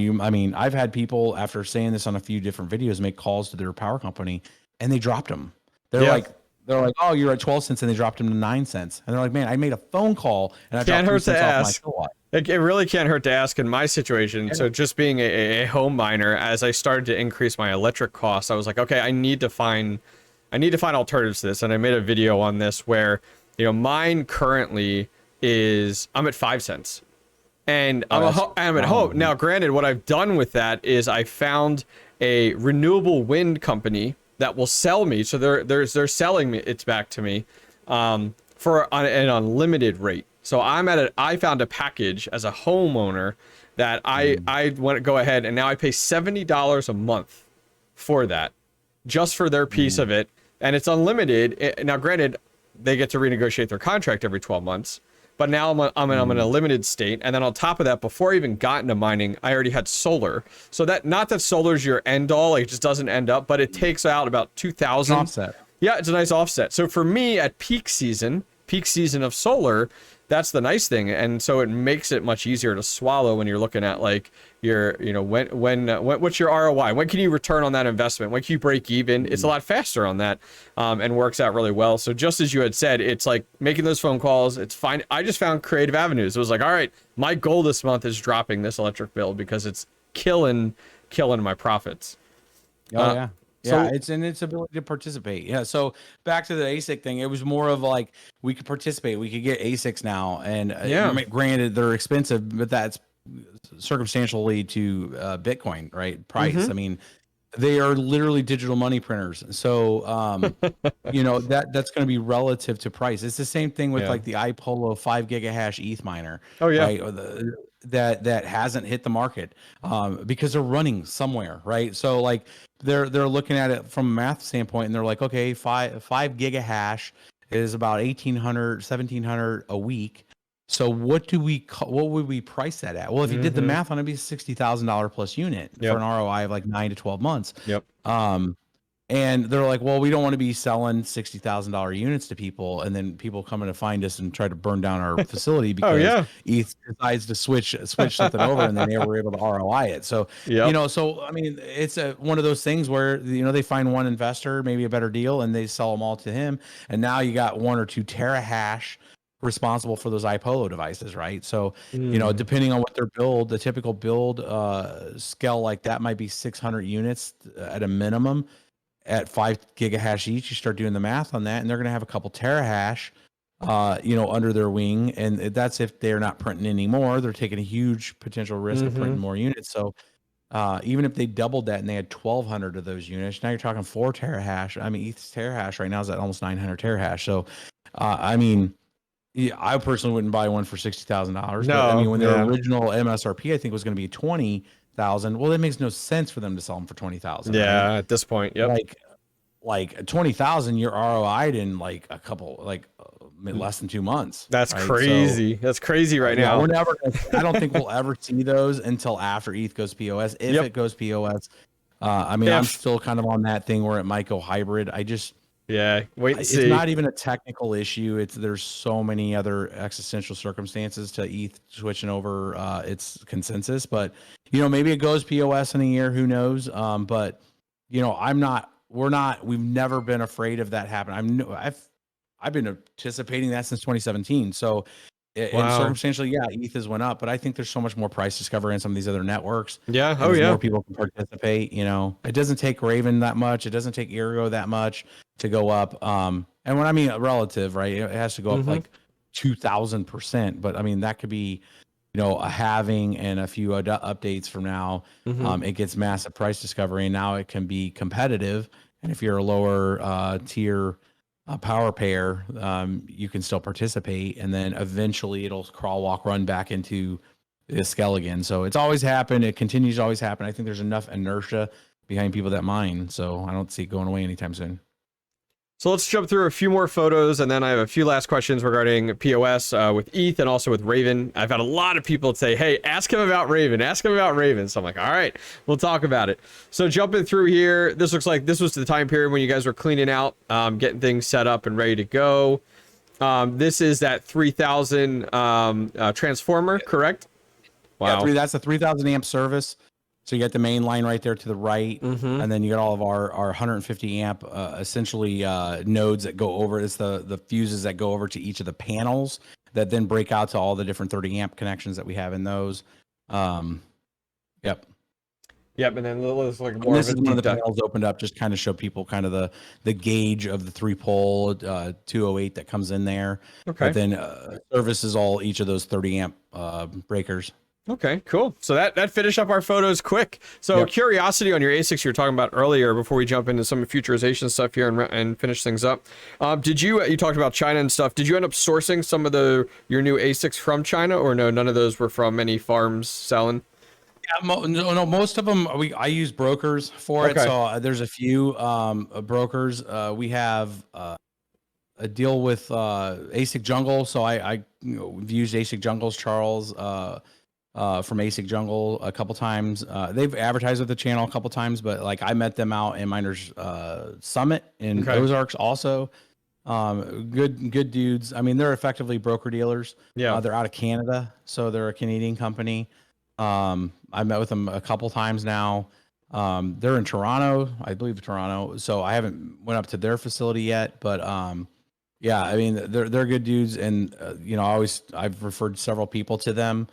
I've had people, after saying this on a few different videos, make calls to their power company and they dropped them. They're like, oh, you're at 12 cents, and they dropped them to 9 cents. And they're like, man, I made a phone call and I dropped 3 cents off my kilowatt. It really can't hurt to ask in my situation. Yeah. So just being a home miner, as I started to increase my electric costs, I was like, okay, I need to find alternatives to this. And I made a video on this where, mine currently I'm at 5 cents. And I'm at home. Now, granted, what I've done with that is I found a renewable wind company that will sell me. So they're selling it back to me for an unlimited rate. So I found a package as a homeowner that I want to go ahead, and now I pay $70 a month for that, just for their piece of it, and it's unlimited. Now, granted, they get to renegotiate their contract every 12 months, but now I'm in a limited state. And then on top of that, before I even got into mining, I already had solar. So that, not that solar's your end all, like it just doesn't end up, but it takes out about 2,000 offset. Yeah, it's a nice offset. So for me at peak season of solar, that's the nice thing. And so it makes it much easier to swallow when you're looking at like your, what's your ROI? When can you return on that investment? When can you break even? It's a lot faster on that, and works out really well. So just as you had said, it's like making those phone calls. It's fine. I just found creative avenues. It was like, all right, my goal this month is dropping this electric bill because it's killing my profits. Oh yeah. Yeah, it's in its ability to participate. Yeah, so back to the ASIC thing, it was more of like we could participate. We could get ASICs now, and granted they're expensive, but that's circumstantially to Bitcoin, right? Price. I mean, they are literally digital money printers. So that's going to be relative to price. It's the same thing with like the iPolo 5 gigahash ETH miner. Oh yeah. Right? Or that hasn't hit the market because they're running somewhere, right? So like they're looking at it from a math standpoint, and they're like, okay, 5 gigahash is about 1,700 a week. So what would we price that at? Well, if you did the math on it, it'd be $60,000 plus unit for an ROI of like 9 to 12 months. And they're like, well, we don't want to be selling $60,000 units to people, and then people coming to find us and try to burn down our facility because ETH decides to switch something over, and then they were able to ROI it. So so I mean, it's one of those things where they find one investor, maybe a better deal, and they sell them all to him, and now you got 1 or 2 terahash responsible for those iPolo devices, right? So, Mm. depending on what their build, the typical build scale like that might be 600 units at a minimum at 5 gigahash each. You start doing the math on that, and they're going to have a couple terahash, under their wing. And that's if they're not printing anymore. They're taking a huge potential risk of printing more units. So, even if they doubled that and they had 1,200 of those units, now you're talking 4 terahash. I mean, ETH's terahash right now is at almost 900 terahash. So, I mean, yeah, I personally wouldn't buy one for $60,000. But I mean, when their original MSRP, I think, was going to be 20,000. Well, it makes no sense for them to sell them for 20,000. Yeah, right? at this point, yep. Like 20,000, you're ROI'd in like a couple, less than 2 months. That's right? crazy. That's crazy right now. We're never. I don't think we'll ever see those until after ETH goes POS. If it goes POS, I mean, I'm still kind of on that thing where it might go hybrid. Wait and see. It's not even a technical issue. There's so many other existential circumstances to ETH switching over its consensus. But maybe it goes POS in a year. Who knows? But we've never been afraid of that happening. I've been anticipating that since 2017. So, and circumstantially, ETH has went up, but I think there's so much more price discovery in some of these other networks. Yeah. More people can participate. It doesn't take Raven that much. It doesn't take Ergo that much to go up. And when I mean relative, right, it has to go up like 2,000%. But I mean, that could be, a halving and a few updates from now. It gets massive price discovery, and now it can be competitive. And if you're a lower tier power pair, you can still participate, and then eventually it'll crawl, walk, run back into the scale again. So it's always happened. It continues to always happen. I think there's enough inertia behind people that mine, so I don't see it going away anytime soon. So let's jump through a few more photos, and then I have a few last questions regarding POS with ETH and also with Raven. I've had a lot of people say, hey, ask him about Raven. Ask him about Raven. So I'm like, all right, we'll talk about it. So jumping through here, this looks like this was the time period when you guys were cleaning out, getting things set up and ready to go. This is that 3,000 transformer, correct? Wow. Yeah, that's a 3,000 amp service. So you got the main line right there to the right, and then you got all of our 150 amp essentially nodes that go over. It's the fuses that go over to each of the panels that then break out to all the different 30 amp connections that we have in those. Yep. And then let's like more. This is one of the panels opened up, just kind of show people kind of the gauge of the 3-pole 208 that comes in there. Okay. But then services all each of those 30 amp breakers. Okay, cool. So that finished up our photos quick. So curiosity on your ASICs you were talking about earlier before we jump into some futurization stuff here and finish things up. You talked about China and stuff. Did you end up sourcing some of your new ASICs from China, or no, none of those were from any farms selling? Yeah, no, most of them I use brokers for it. So there's a few brokers. We have a deal with ASIC Jungle. So I've used ASIC Jungle's Charles from ASIC Jungle a couple times. They've advertised with the channel a couple times, but like I met them out in Miners Summit in Ozarks also. Good dudes. I mean, they're effectively broker dealers. Yeah. They're out of Canada, so they're a Canadian company. I met with them a couple times now. They're in Toronto, I believe Toronto. So I haven't went up to their facility yet, but yeah, I mean, they're good dudes, and I've referred several people to them.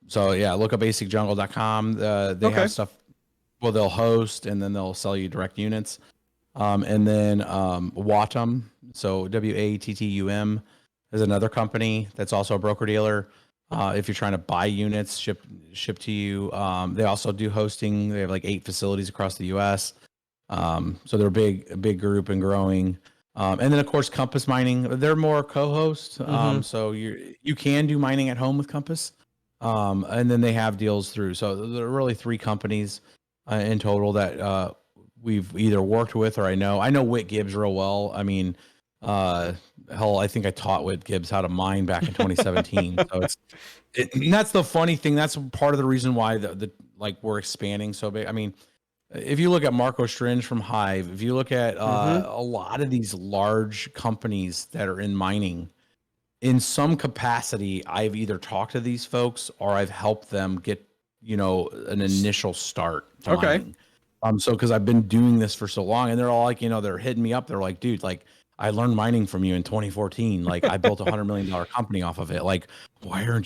So yeah, look up asicjungle.com. They have stuff. Well, they'll host and then they'll sell you direct units. And then Watum, so WATTUM, is another company that's also a broker dealer. If you're trying to buy units shipped to you, they also do hosting. They have like 8 facilities across the U.S. So they're a big group and growing. And then of course Compass Mining, they're more co-host. So you can do mining at home with Compass. And then they have deals through. So there are really 3 companies in total that we've either worked with or I know Whit Gibbs real well. I mean, hell, I think I taught Whit Gibbs how to mine back in 2017. So and that's the funny thing. That's part of the reason why we're expanding so big. I mean, if you look at Marco Stringe from Hive, if you look at a lot of these large companies that are in mining, in some capacity, I've either talked to these folks or I've helped them get, an initial start to mining. So because I've been doing this for so long, and they're all like, they're hitting me up. They're like, dude, like I learned mining from you in 2014. Like I built $100 million company off of it. Like, why are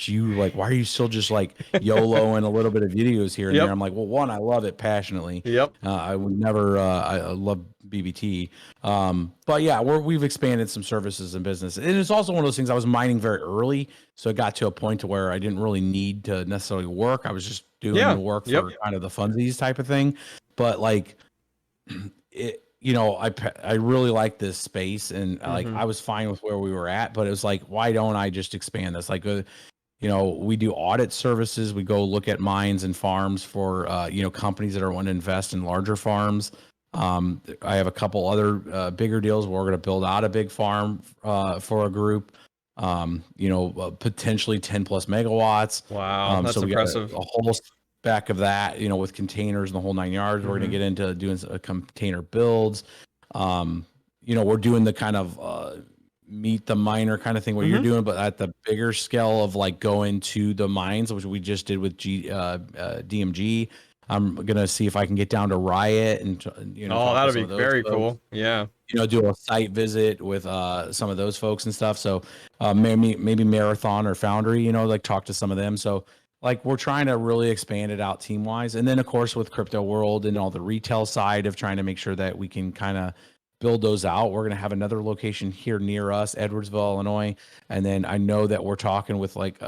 you still just like YOLO and a little bit of videos here and there? Yep. I'm like, well, one, I love it passionately. Yep. I would never, I love BBT. But yeah, we've expanded some services and business. And it's also one of those things. I was mining very early. So it got to a point to where I didn't really need to necessarily work. I was just doing the work for kind of the funsies type of thing. But like it, you know, I really like this space, and like I was fine with where we were at, but it was like, why don't I just expand this? Like, you know, we do audit services. We go look at mines and farms for you know, companies that are wanting to invest in larger farms. I have a couple other bigger deals where we're going to build out a big farm for a group. You know, potentially 10 plus megawatts. Wow, that's so we impressive. got a whole back of that, you know, with containers and the whole 9 yards. We're going to get into doing container builds. You know, we're doing the kind of meet the miner kind of thing, what you're doing, but at the bigger scale of like going to the mines, which we just did with DMG. I'm going to see if I can get down to Riot and, you know, that'll be very cool. Yeah. You know, do a site visit with some of those folks and stuff. So maybe Marathon or Foundry, you know, like talk to some of them. So like we're trying to really expand it out team wise. And then of course with Crypto World and all the retail side of trying to make sure that we can kind of build those out. We're going to have another location here near us, Edwardsville, Illinois. And then I know that we're talking with like,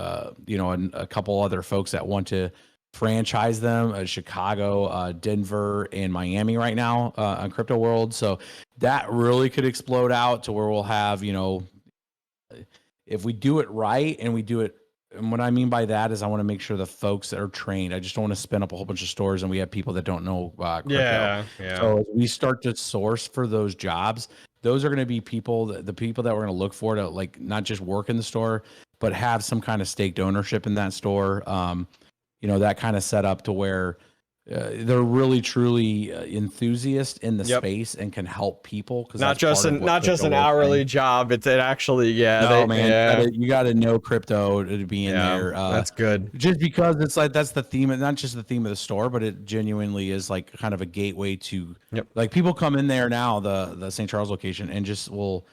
you know, a couple other folks that want to franchise them, Chicago, Denver, and Miami right now on Crypto World. So that really could explode out to where we'll have, you know, if we do it right and we do it. And what I mean by that is I want to make sure the folks that are trained, I just don't want to spin up a whole bunch of stores and we have people that don't know crypto. Yeah. So as we start to source for those jobs, those are going to be people, the people that we're going to look for to like not just work in the store, but have some kind of staked ownership in that store. You know, that kind of setup to where they're really truly enthusiast in the space and can help people. Cause not just an hourly job. It actually, you got to know crypto to be in there. That's good. Just because it's like, that's the theme, not just the theme of the store, but it genuinely is like kind of a gateway to like people come in there now, the St. Charles location, and just will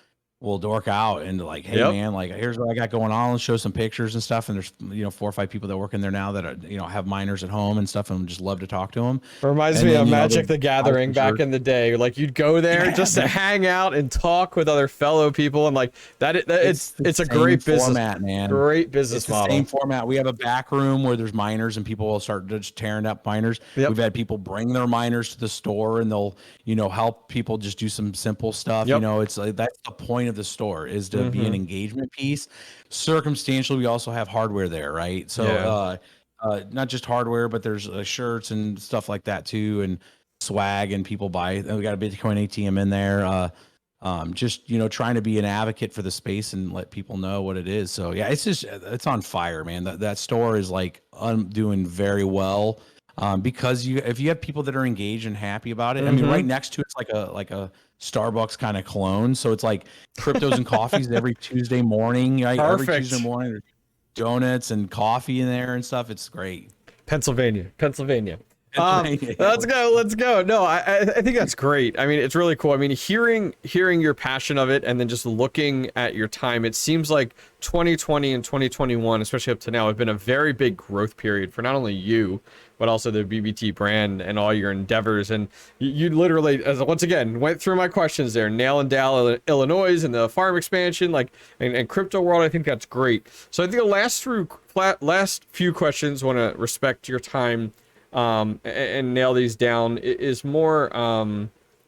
dork out and like, hey man, like here's what I got going on. Let's show some pictures and stuff. And there's, you know, 4 or 5 people that work in there now that are, you know, have miners at home and stuff, and just love to talk to them. Reminds me of Magic the Gathering back in the day. Like you'd go there just to hang out and talk with other fellow people, and like it's a great business format, man. Great business model. Same format. We have a back room where there's miners and people will start just tearing up miners. We've had people bring their miners to the store and they'll, you know, help people just do some simple stuff. You know, it's like that's the point of the store, is to be an engagement piece. Circumstantially, we also have hardware there, right? So not just hardware, but there's shirts and stuff like that too, and swag, and people buy. And we got a Bitcoin ATM in there. Just, you know, trying to be an advocate for the space and let people know what it is. So yeah, it's on fire, man. That store is like doing very well. Because if you have people that are engaged and happy about it, I mean, right next to it's like a Starbucks kind of clone. So it's like cryptos and coffees every Tuesday morning, right? Perfect. Every Tuesday morning, there's donuts and coffee in there and stuff. It's great. Pennsylvania. Let's go. No, I think that's great. I mean, it's really cool. I mean, hearing your passion of it, and then just looking at your time, it seems like 2020 and 2021, especially up to now, have been a very big growth period for not only you, but also the BBT brand and all your endeavors. And you literally, as once again, went through my questions there, nailing down Illinois and the farm expansion, like, and Crypto World. I think that's great. So I think the last few questions, want to respect your time and nail these down, is more,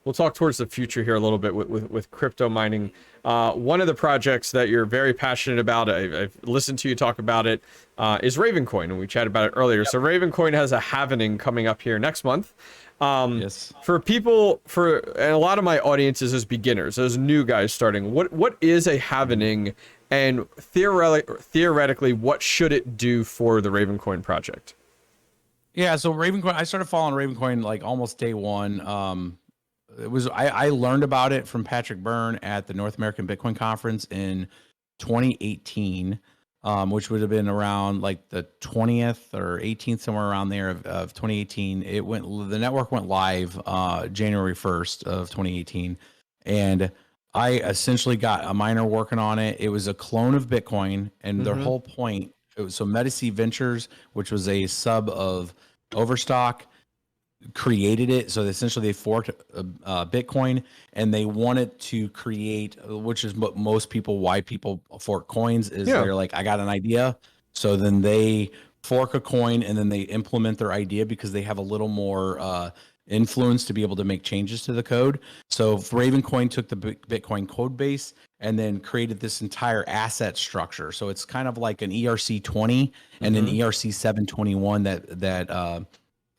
we'll talk towards the future here a little bit with crypto mining. One of the projects that you're very passionate about, I've listened to you talk about it, is Ravencoin, and we chatted about it earlier. So Ravencoin has a halving coming up here next month. For people, and a lot of my audiences is beginners, as new guys starting, what is a halving, and theoretically, what should it do for the Ravencoin project? Yeah, so Ravencoin, I started following Ravencoin like almost day one. I learned about it from Patrick Byrne at the North American Bitcoin Conference in 2018, which would have been around like the 20th or 18th, somewhere around there of 2018. The network went live January 1st of 2018, and I essentially got a miner working on it. It was a clone of Bitcoin, and their whole point. So Medici Ventures, which was a sub of Overstock, created it. So essentially, they forked Bitcoin, and they wanted to create, which is what most people, why people fork coins, is they're like, I got an idea. So then they fork a coin, and then they implement their idea because they have a little more influence to be able to make changes to the code. So Ravencoin took the Bitcoin code base and then created this entire asset structure. So it's kind of like an ERC20 and an ERC721 that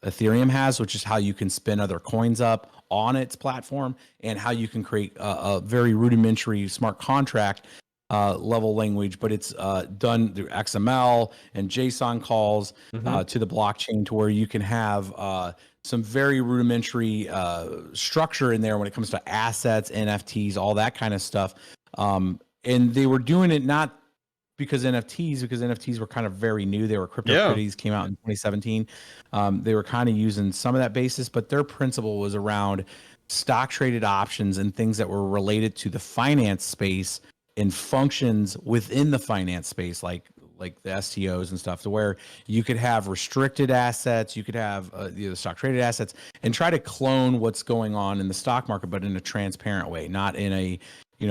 Ethereum has, which is how you can spin other coins up on its platform, and how you can create a very rudimentary smart contract level language, but it's done through XML and JSON calls to the blockchain, to where you can have some very rudimentary structure in there when it comes to assets, NFTs, all that kind of stuff. And they were doing it not because NFTs were kind of very new. They were CryptoKitties, came out in 2017. They were kind of using some of that basis, but their principle was around stock traded options and things that were related to the finance space and functions within the finance space, like the STOs and stuff, to where you could have restricted assets, you could have the stock traded assets, and try to clone what's going on in the stock market, but in a transparent way, not in a,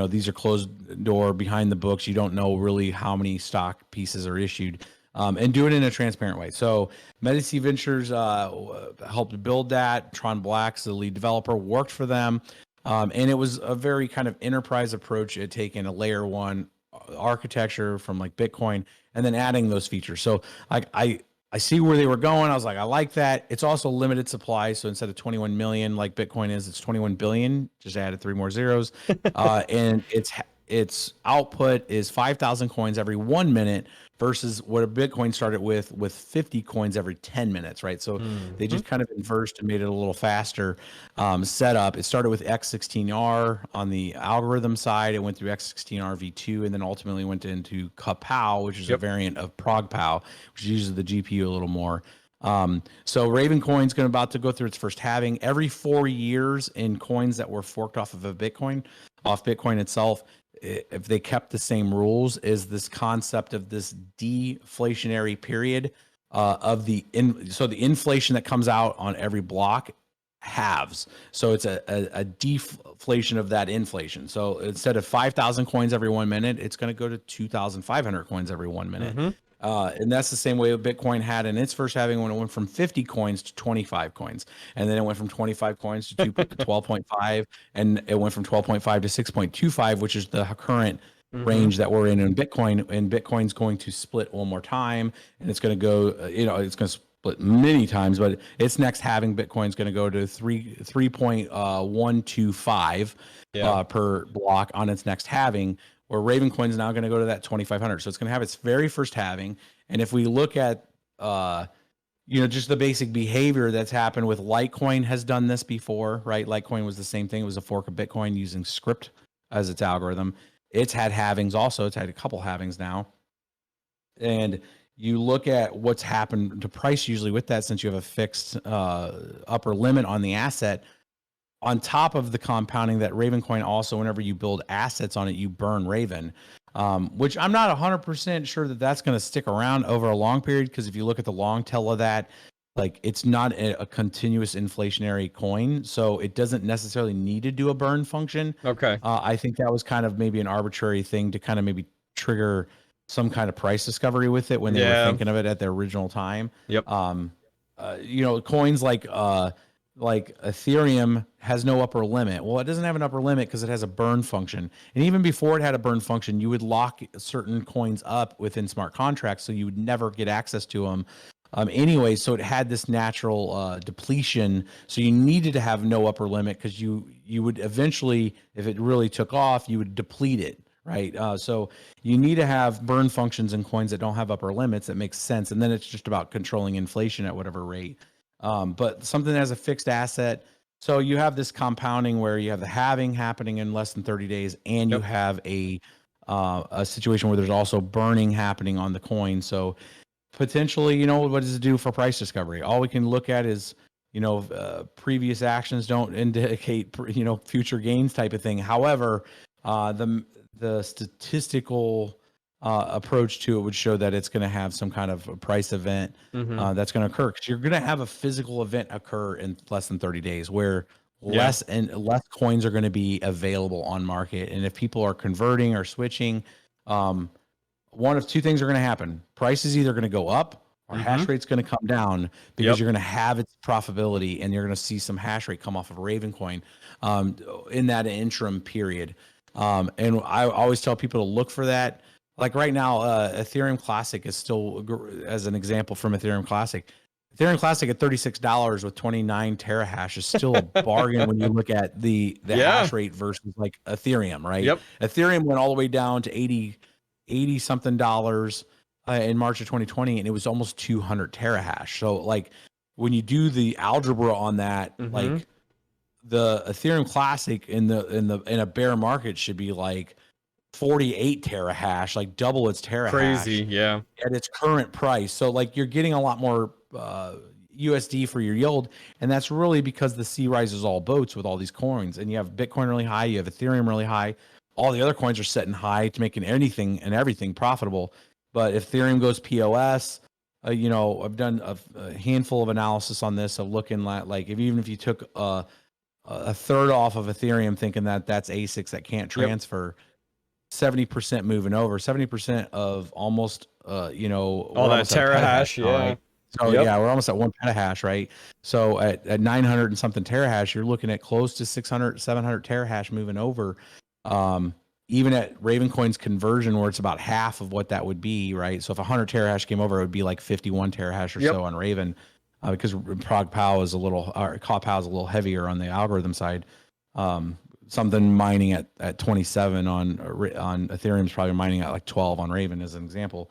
these are closed door behind the books. You don't know really how many stock pieces are issued, and do it in a transparent way. So Medici Ventures helped build that. Tron Black's the lead developer, worked for them. And it was a very kind of enterprise approach at taking a layer one architecture from like Bitcoin and then adding those features. So I see where they were going. I was like, I like that. It's also limited supply. So instead of 21 million like Bitcoin is, it's 21 billion. Just added 3 more zeros. And its output is 5,000 coins every 1 minute versus what a Bitcoin started with 50 coins every 10 minutes, right? So they just kind of inversed and made it a little faster setup. It started with X16R on the algorithm side. It went through X16R v2, and then ultimately went into KPoW, which is a variant of ProgPoW, which uses the GPU a little more. So Ravencoin's about to go through its first halving. Every 4 years in coins that were forked off of off Bitcoin itself, if they kept the same rules, is this concept of this deflationary period of the inflation that comes out on every block halves. So it's a deflation of that inflation. So instead of 5,000 coins every 1 minute, it's going to go to 2,500 coins every 1 minute. And that's the same way Bitcoin had in its first halving, when it went from 50 coins to 25 coins. And then it went from 25 coins to 12.5. And it went from 12.5 to 6.25, which is the current range that we're in Bitcoin. And Bitcoin's going to split one more time. And it's going to go, it's going to split many times. But its next halving, Bitcoin's going to go to 3.125 per block on its next halving, where Ravencoin is now going to go to that 2,500. So it's going to have its very first halving. And if we look at, just the basic behavior that's happened with Litecoin has done this before, right? Litecoin was the same thing. It was a fork of Bitcoin using script as its algorithm. It's had halvings also. It's had a couple halvings now. And you look at what's happened to price usually with that, since you have a fixed upper limit on the asset. On top of the compounding that Ravencoin also, whenever you build assets on it, you burn Raven, which I'm not 100% sure that that's going to stick around over a long period. Because if you look at the long tail of that, like, it's not a continuous inflationary coin, so it doesn't necessarily need to do a burn function. Okay. I think that was kind of maybe an arbitrary thing to kind of maybe trigger some kind of price discovery with it when they were thinking of it at their original time. Coins like Ethereum has no upper limit. Well, it doesn't have an upper limit because it has a burn function. And even before it had a burn function, you would lock certain coins up within smart contracts, so you would never get access to them. Anyway, so it had this natural depletion. So you needed to have no upper limit, because you would eventually, if it really took off, you would deplete it, right? So you need to have burn functions in coins that don't have upper limits. That makes sense. And then it's just about controlling inflation at whatever rate. But something that has a fixed asset. So you have this compounding where you have the halving happening in less than 30 days, and you have a situation where there's also burning happening on the coin. So potentially, what does it do for price discovery? All we can look at is, previous actions don't indicate, future gains type of thing. However, The statistical approach to it would show that it's going to have some kind of a price event that's going to occur, because you're going to have a physical event occur in less than 30 days where less coins are going to be available on market. And if people are converting or switching, one of two things are going to happen. Price is either going to go up or hash rate's going to come down, because you're going to have its profitability, and you're going to see some hash rate come off of Ravencoin in that interim period. And I always tell people to look for that. Like right now, Ethereum Classic is still, as an example from Ethereum Classic, Ethereum Classic at $36 with 29 terahash is still a bargain when you look at the hash rate versus like Ethereum, right? Ethereum went all the way down to 80 something dollars in March of 2020, and it was almost 200 terahash. So like when you do the algebra on that, like the Ethereum Classic in a bear market should be like 48 terahash, like double its terahash. Crazy, at its current price. So like you're getting a lot more USD for your yield, and that's really because the sea rises all boats with all these coins. And you have Bitcoin really high, you have Ethereum really high, all the other coins are setting high to making anything and everything profitable. But if Ethereum goes POS, I've done a handful of analysis on this of looking at like even if you took a third off of Ethereum, thinking that that's ASICs that can't transfer. 70% moving over, 70% of almost all that terahash, right? So we're almost at 1 petahash, right? So at 900 and something terahash, you're looking at close to 600, 700 terahash moving over. Even at Ravencoin's conversion, where it's about half of what that would be, right? So if 100 terahash came over, it would be like 51 terahash or so on Raven, because CogPow is a little heavier on the algorithm side. Something mining at 27 on Ethereum is probably mining at like 12 on Raven, as an example.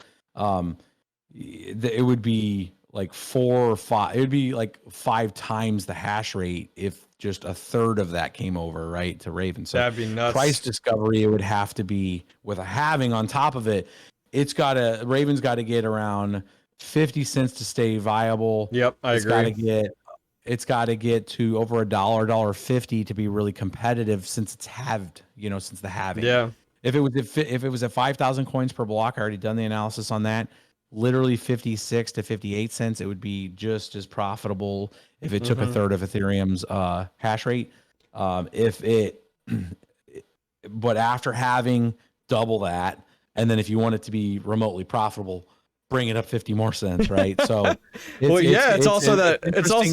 It would be like 4 or 5. It would be like 5 times the hash rate if just a third of that came over, right, to Raven. So that'd be nuts. Price discovery, it would have to be with a halving on top of it. Raven's got to get around 50 cents to stay viable. I agree. It's got to get to over $1.50 to be really competitive, since it's halved, since the halving. If it was at 5,000 coins per block, I already done the analysis on that. Literally 56 to 58 cents, it would be just as profitable if it took a third of Ethereum's hash rate. But after having double that, and then if you want it to be remotely profitable, bring it up 50 more cents, right? So it's also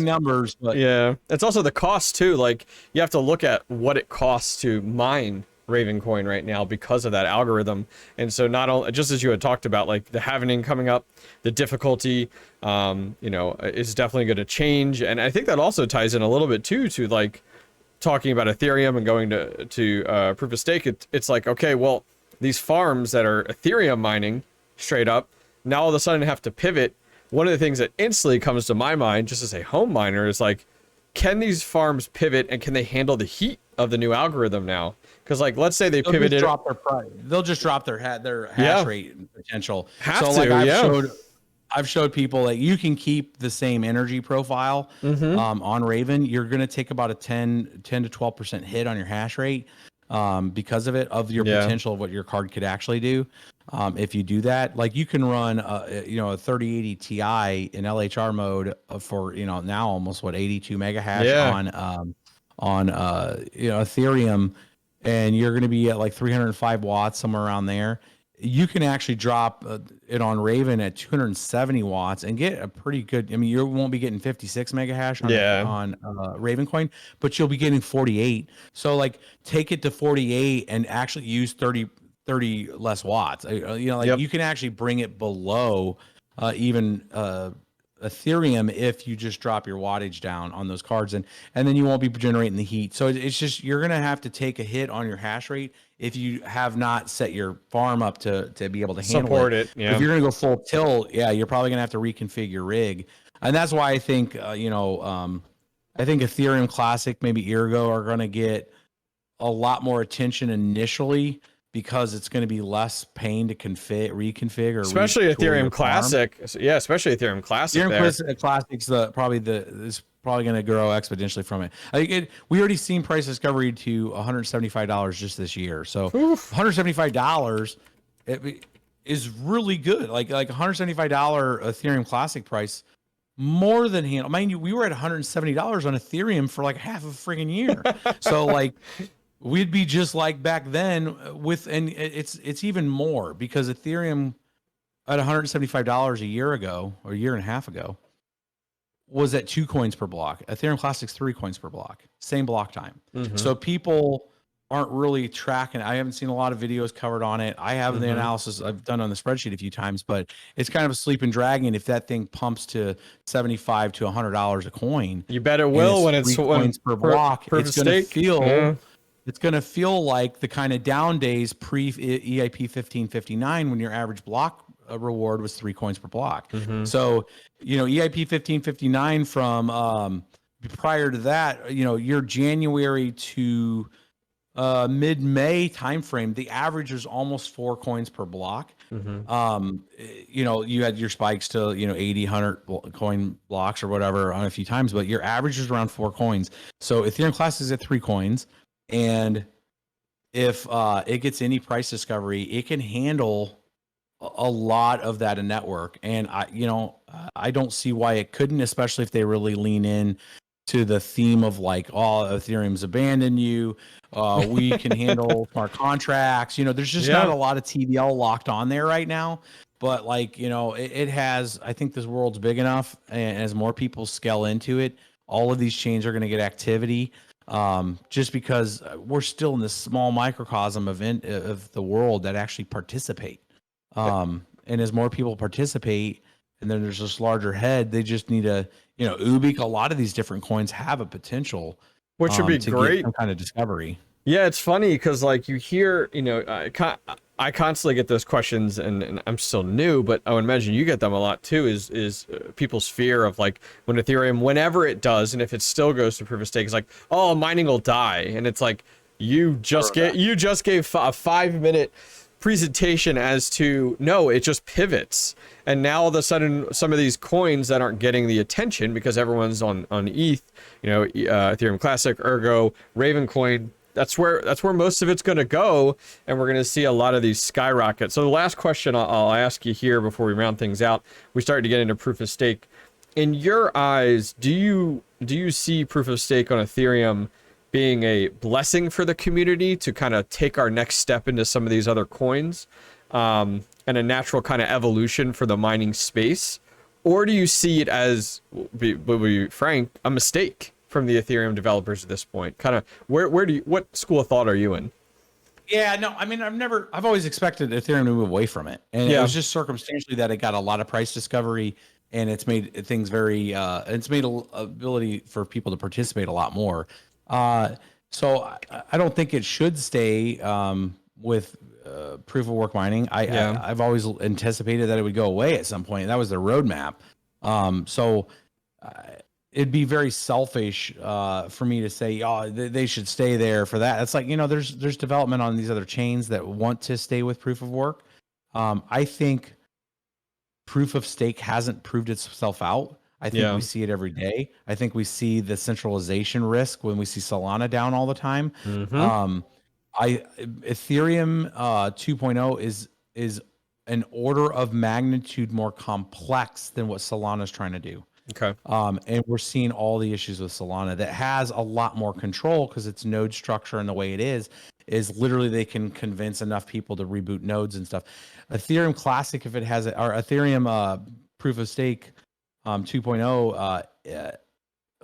numbers, but it's also the cost too. Like you have to look at what it costs to mine Ravencoin right now because of that algorithm. And so not only, just as you had talked about, like the halving coming up, the difficulty is definitely going to change. And I think that also ties in a little bit too to like talking about Ethereum and going to proof of stake. It's like, okay, well, these farms that are Ethereum mining straight up now all of a sudden have to pivot. One of the things that instantly comes to my mind, just as a home miner, is like, can these farms pivot, and can they handle the heat of the new algorithm now? Because like, let's say they pivoted, drop their price. They'll just drop their hash rate potential. I've showed people that you can keep the same energy profile on Raven. You're going to take about a 10 to 12% hit on your hash rate because of your potential of what your card could actually do. If you do that, like you can run a 3080 Ti in LHR mode for now almost 82 mega hash on Ethereum, and you're going to be at like 305 watts, somewhere around there. You can actually drop it on Raven at 270 watts and get a pretty good. I mean, you won't be getting 56 mega hash on Ravencoin, but you'll be getting 48. So like, take it to 48 and actually use 30 less watts. You can actually bring it below even Ethereum if you just drop your wattage down on those cards, and then you won't be generating the heat. So it's just, you're gonna have to take a hit on your hash rate if you have not set your farm up to be able to handle support it. If you're gonna go full tilt, you're probably gonna have to reconfigure your rig, and that's why I think I think Ethereum Classic, maybe Ergo, are gonna get a lot more attention initially, because it's going to be less pain to reconfigure, especially Ethereum Classic. Yeah, especially Ethereum Classic. Ethereum Classic's probably probably going to grow exponentially from it. We already seen price discovery to $175 just this year. So $175 is really good. Like $175 Ethereum Classic price, more than handle. Mind you, we were at $170 on Ethereum for like half a freaking year. So like we'd be just like back then and it's even more because Ethereum at $175 a year ago or a year and a half ago was at 2 coins per block. Ethereum Classic's 3 coins per block, same block time. So people aren't really tracking. I haven't seen a lot of videos covered on it. I have the analysis I've done on the spreadsheet a few times, but it's kind of a sleeping dragon. If that thing pumps to $75 to $100 a coin, you bet it will when it's 3 coins per block. It's going to feel. It's going to feel like the kind of down days pre EIP 1559 when your average block reward was 3 coins per block. So, EIP 1559 from prior to that, your January to mid-May timeframe, the average was almost 4 coins per block. You had your spikes to 80, 100 coin blocks or whatever on a few times, but your average is around 4 coins. So Ethereum Classic is at 3 coins, and if it gets any price discovery, it can handle a lot of that in network. And I don't see why it couldn't, especially if they really lean in to the theme of like, oh, Ethereum's abandoned you. We can handle smart contracts. There's just not a lot of TVL locked on there right now. But like, it has, I think this world's big enough, and as more people scale into it, all of these chains are going to get activity. Just because we're still in this small microcosm of the world that actually participate. And as more people participate, and then there's this larger head, they just need to, Ubik, a lot of these different coins have a potential, which would be to great. Get some kind of discovery. Yeah, it's funny because like you hear, I constantly get those questions, and I'm still new, but I would imagine you get them a lot too. Is people's fear of like when Ethereum, whenever it does, and if it still goes to proof of stake, it's like, oh, mining will die, and it's like you just gave a 5-minute presentation as to no, it just pivots, and now all of a sudden some of these coins that aren't getting the attention because everyone's on ETH, Ethereum Classic, Ergo, Ravencoin, that's where most of it's going to go, and we're going to see a lot of these skyrocket. So the last question I'll ask you here before we round things out, we start to get into proof of stake. In your eyes, do you see proof of stake on Ethereum being a blessing for the community to kind of take our next step into some of these other coins, and a natural kind of evolution for the mining space? Or do you see it as, we'll be frank, a mistake from the Ethereum developers at this point? Kind of what school of thought are you in? Yeah, no, I mean, I've always expected Ethereum to move away from it. And it was just circumstantially that it got a lot of price discovery, and it's made things very, it's made ability for people to participate a lot more. So I don't think it should stay with proof of work mining. I've always anticipated that it would go away at some point. That was their roadmap. So it'd be very selfish for me to say, oh, they should stay there for that. It's like, there's development on these other chains that want to stay with proof of work. I think proof of stake hasn't proved itself out. I think we see it every day. I think we see the centralization risk when we see Solana down all the time. Ethereum 2.0 is an order of magnitude more complex than what Solana is trying to do. Okay. And we're seeing all the issues with Solana that has a lot more control because its node structure and the way it is literally they can convince enough people to reboot nodes and stuff. Ethereum Classic, if it has it, or Ethereum proof of stake 2.0,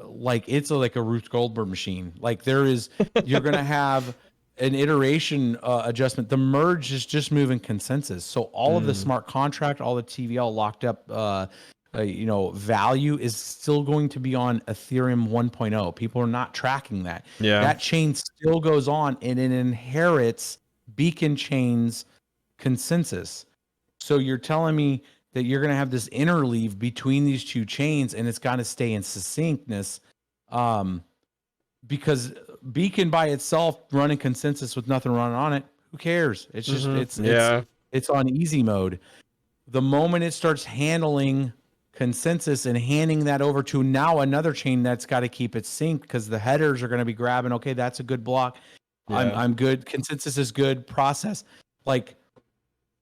like it's like a Ruth Goldberg machine. Like you're going to have an iteration adjustment. The merge is just moving consensus. So all of the smart contract, all the TVL locked up, value is still going to be on Ethereum 1.0. People are not tracking that. Yeah. That chain still goes on, and it inherits Beacon Chain's consensus. So you're telling me that you're going to have this interleave between these two chains, and it's got to stay in succinctness, because Beacon by itself running consensus with nothing running on it, who cares? It's just it's on easy mode. The moment it starts handling consensus and handing that over to now another chain that's got to keep it synced because the headers are going to be grabbing, okay, that's a good block. Yeah. I'm good. Consensus is good. Process. Like,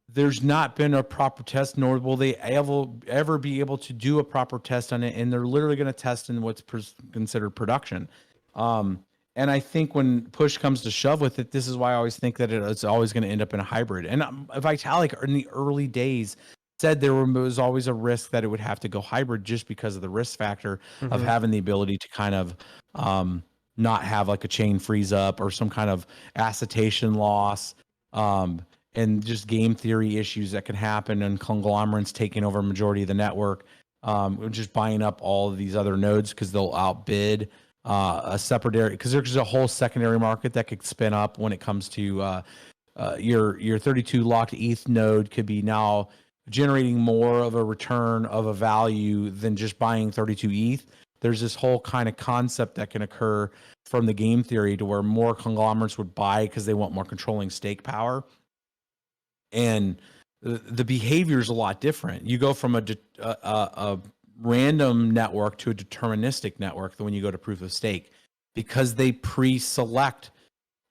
there's not been a proper test, nor will they ever be able to do a proper test on it. And they're literally going to test in what's considered production. And I think when push comes to shove with it, this is why I always think that it's always going to end up in a hybrid. And Vitalik in the early days said there was always a risk that it would have to go hybrid just because of the risk factor of having the ability to kind of not have like a chain freeze up or some kind of acettation loss. And just game theory issues that can happen and conglomerates taking over a majority of the network, just buying up all of these other nodes because they'll outbid a separate area, because there's a whole secondary market that could spin up when it comes to your 32 locked ETH node could be now generating more of a return of a value than just buying 32 ETH. There's this whole kind of concept that can occur from the game theory to where more conglomerates would buy because they want more controlling stake power. And the behavior is a lot different. You go from a random network to a deterministic network when you go to proof of stake, because they pre-select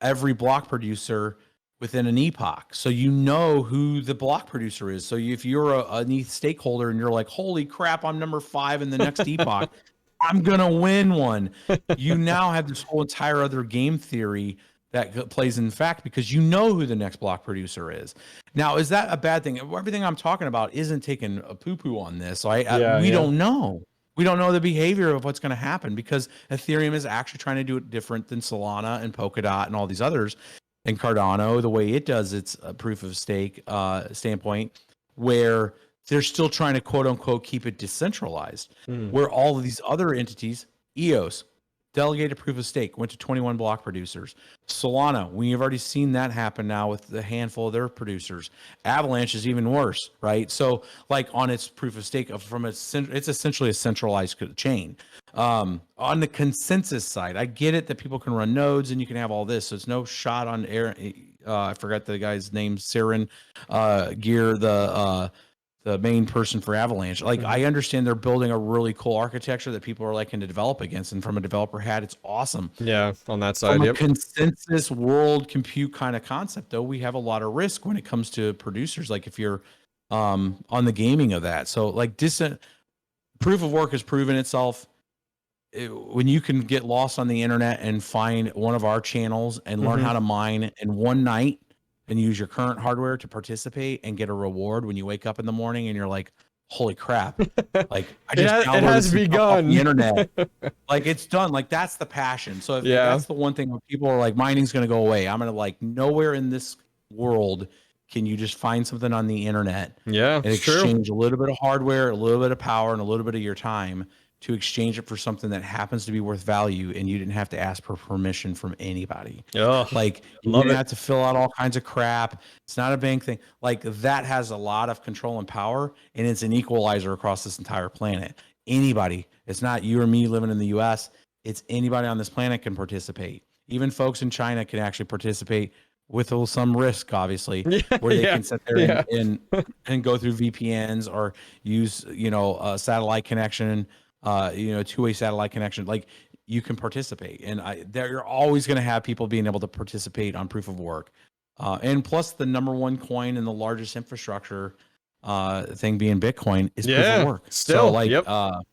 every block producer within an epoch. So you know who the block producer is. So if you're an ETH stakeholder and you're like, holy crap, I'm number 5 in the next epoch, I'm going to win one. You now have this whole entire other game theory that plays in fact, because you know who the next block producer is. Now, is that a bad thing? Everything I'm talking about isn't taking a poo-poo on this. So we don't know. We don't know the behavior of what's going to happen, because Ethereum is actually trying to do it different than Solana and Polkadot and all these others. And Cardano, the way it does its proof of stake standpoint, where they're still trying to quote unquote keep it decentralized, where all of these other entities, EOS, delegated proof of stake, went to 21 block producers. Solana, we've already seen that happen now with a handful of their producers. Avalanche is even worse, right? So, like on its proof of stake, it's essentially a centralized chain. On the consensus side, I get it that people can run nodes and you can have all this. So it's no shot on air. I forgot the guy's name, Siren Gear, the main person for Avalanche. Like, I understand they're building a really cool architecture that people are liking to develop against, and from a developer hat, it's awesome. Yeah, on that side, from a consensus world compute kind of concept, though, we have a lot of risk when it comes to producers. Like if you're on the gaming of that, so like proof of work has proven itself. When you can get lost on the internet and find one of our channels and learn how to mine in one night, and use your current hardware to participate and get a reward when you wake up in the morning and you're like, holy crap, like I just it has begun. The internet. Like, it's done. Like, that's the passion. So if that's the one thing when people are like, mining's going to go away, I'm going to like, nowhere in this world can you just find something on the internet and exchange a little bit of hardware, a little bit of power, and a little bit of your time to exchange it for something that happens to be worth value, and you didn't have to ask for permission from anybody. Like, you didn't have to fill out all kinds of crap. It's not a bank thing. Like, that has a lot of control and power, and it's an equalizer across this entire planet. Anybody, it's not you or me living in the US, it's anybody on this planet can participate. Even folks in China can actually participate with some risk, obviously, where they can sit there and go through VPNs or use, a satellite connection, two-way satellite connection. Like, you can participate, and you're always going to have people being able to participate on proof of work. And plus, the number one coin and the largest infrastructure thing being Bitcoin is proof of work. Still, so like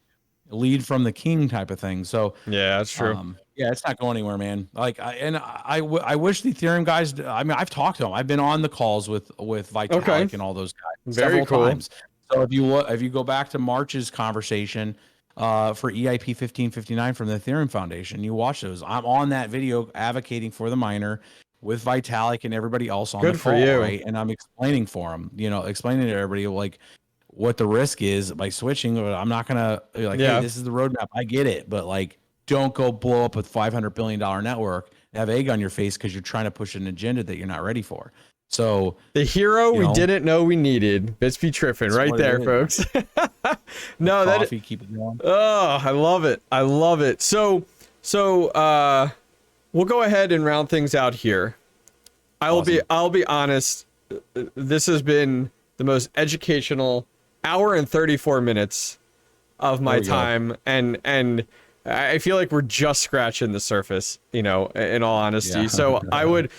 lead from the king type of thing. So that's true. It's not going anywhere, man. Like, I wish the Ethereum guys. I mean, I've talked to them. I've been on the calls with Vitalik and all those guys several times. So if you go back to March's conversation for EIP 1559 from the Ethereum Foundation, you watch those. I'm on that video advocating for the miner with Vitalik and everybody else on the call, right? And I'm explaining for them, explaining to everybody like what the risk is by switching. I'm not gonna hey, this is the roadmap. I get it, but like, don't go blow up a $500 billion network and have egg on your face because you're trying to push an agenda that you're not ready for. So the hero we didn't know we needed. Bits Be Trippin right there, folks. No, coffee, keep it going. Oh, I love it. I love it. So we'll go ahead and round things out here. I'll be honest. This has been the most educational hour and 34 minutes of my time, and I feel like we're just scratching the surface, you know, in all honesty. Yeah. So I would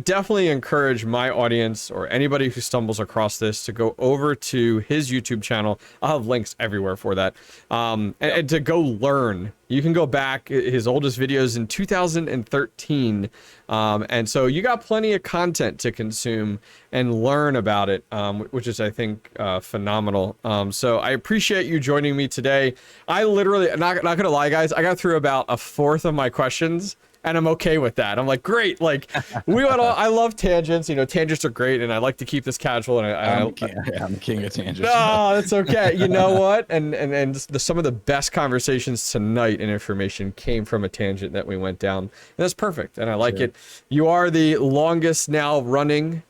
definitely encourage my audience or anybody who stumbles across this to go over to his YouTube channel. I'll have links everywhere for that. And to go learn. You can go back, his oldest videos in 2013. And so you got plenty of content to consume and learn about it, which is, I think, phenomenal. So I appreciate you joining me today. I literally, not gonna lie, guys, I got through about a fourth of my questions, and I'm okay with that. I'm like, great. Like, I love tangents. You know, tangents are great, and I like to keep this casual. And I'm the king of tangents. No, that's okay. You know what? And some of the best conversations tonight and information came from a tangent that we went down. And that's perfect, and I like it. You are the longest now running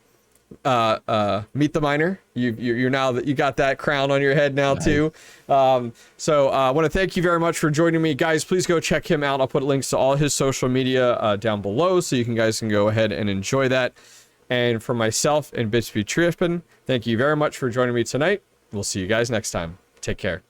Meet the Miner. You're now that you got that crown on your head now too. So I want to thank you very much for joining me, guys. Please go check him out. I'll put links to all his social media down below, so you guys can go ahead and enjoy that. And for myself and Bits Be Trippin, thank you very much for joining me tonight. We'll see you guys next time. Take care.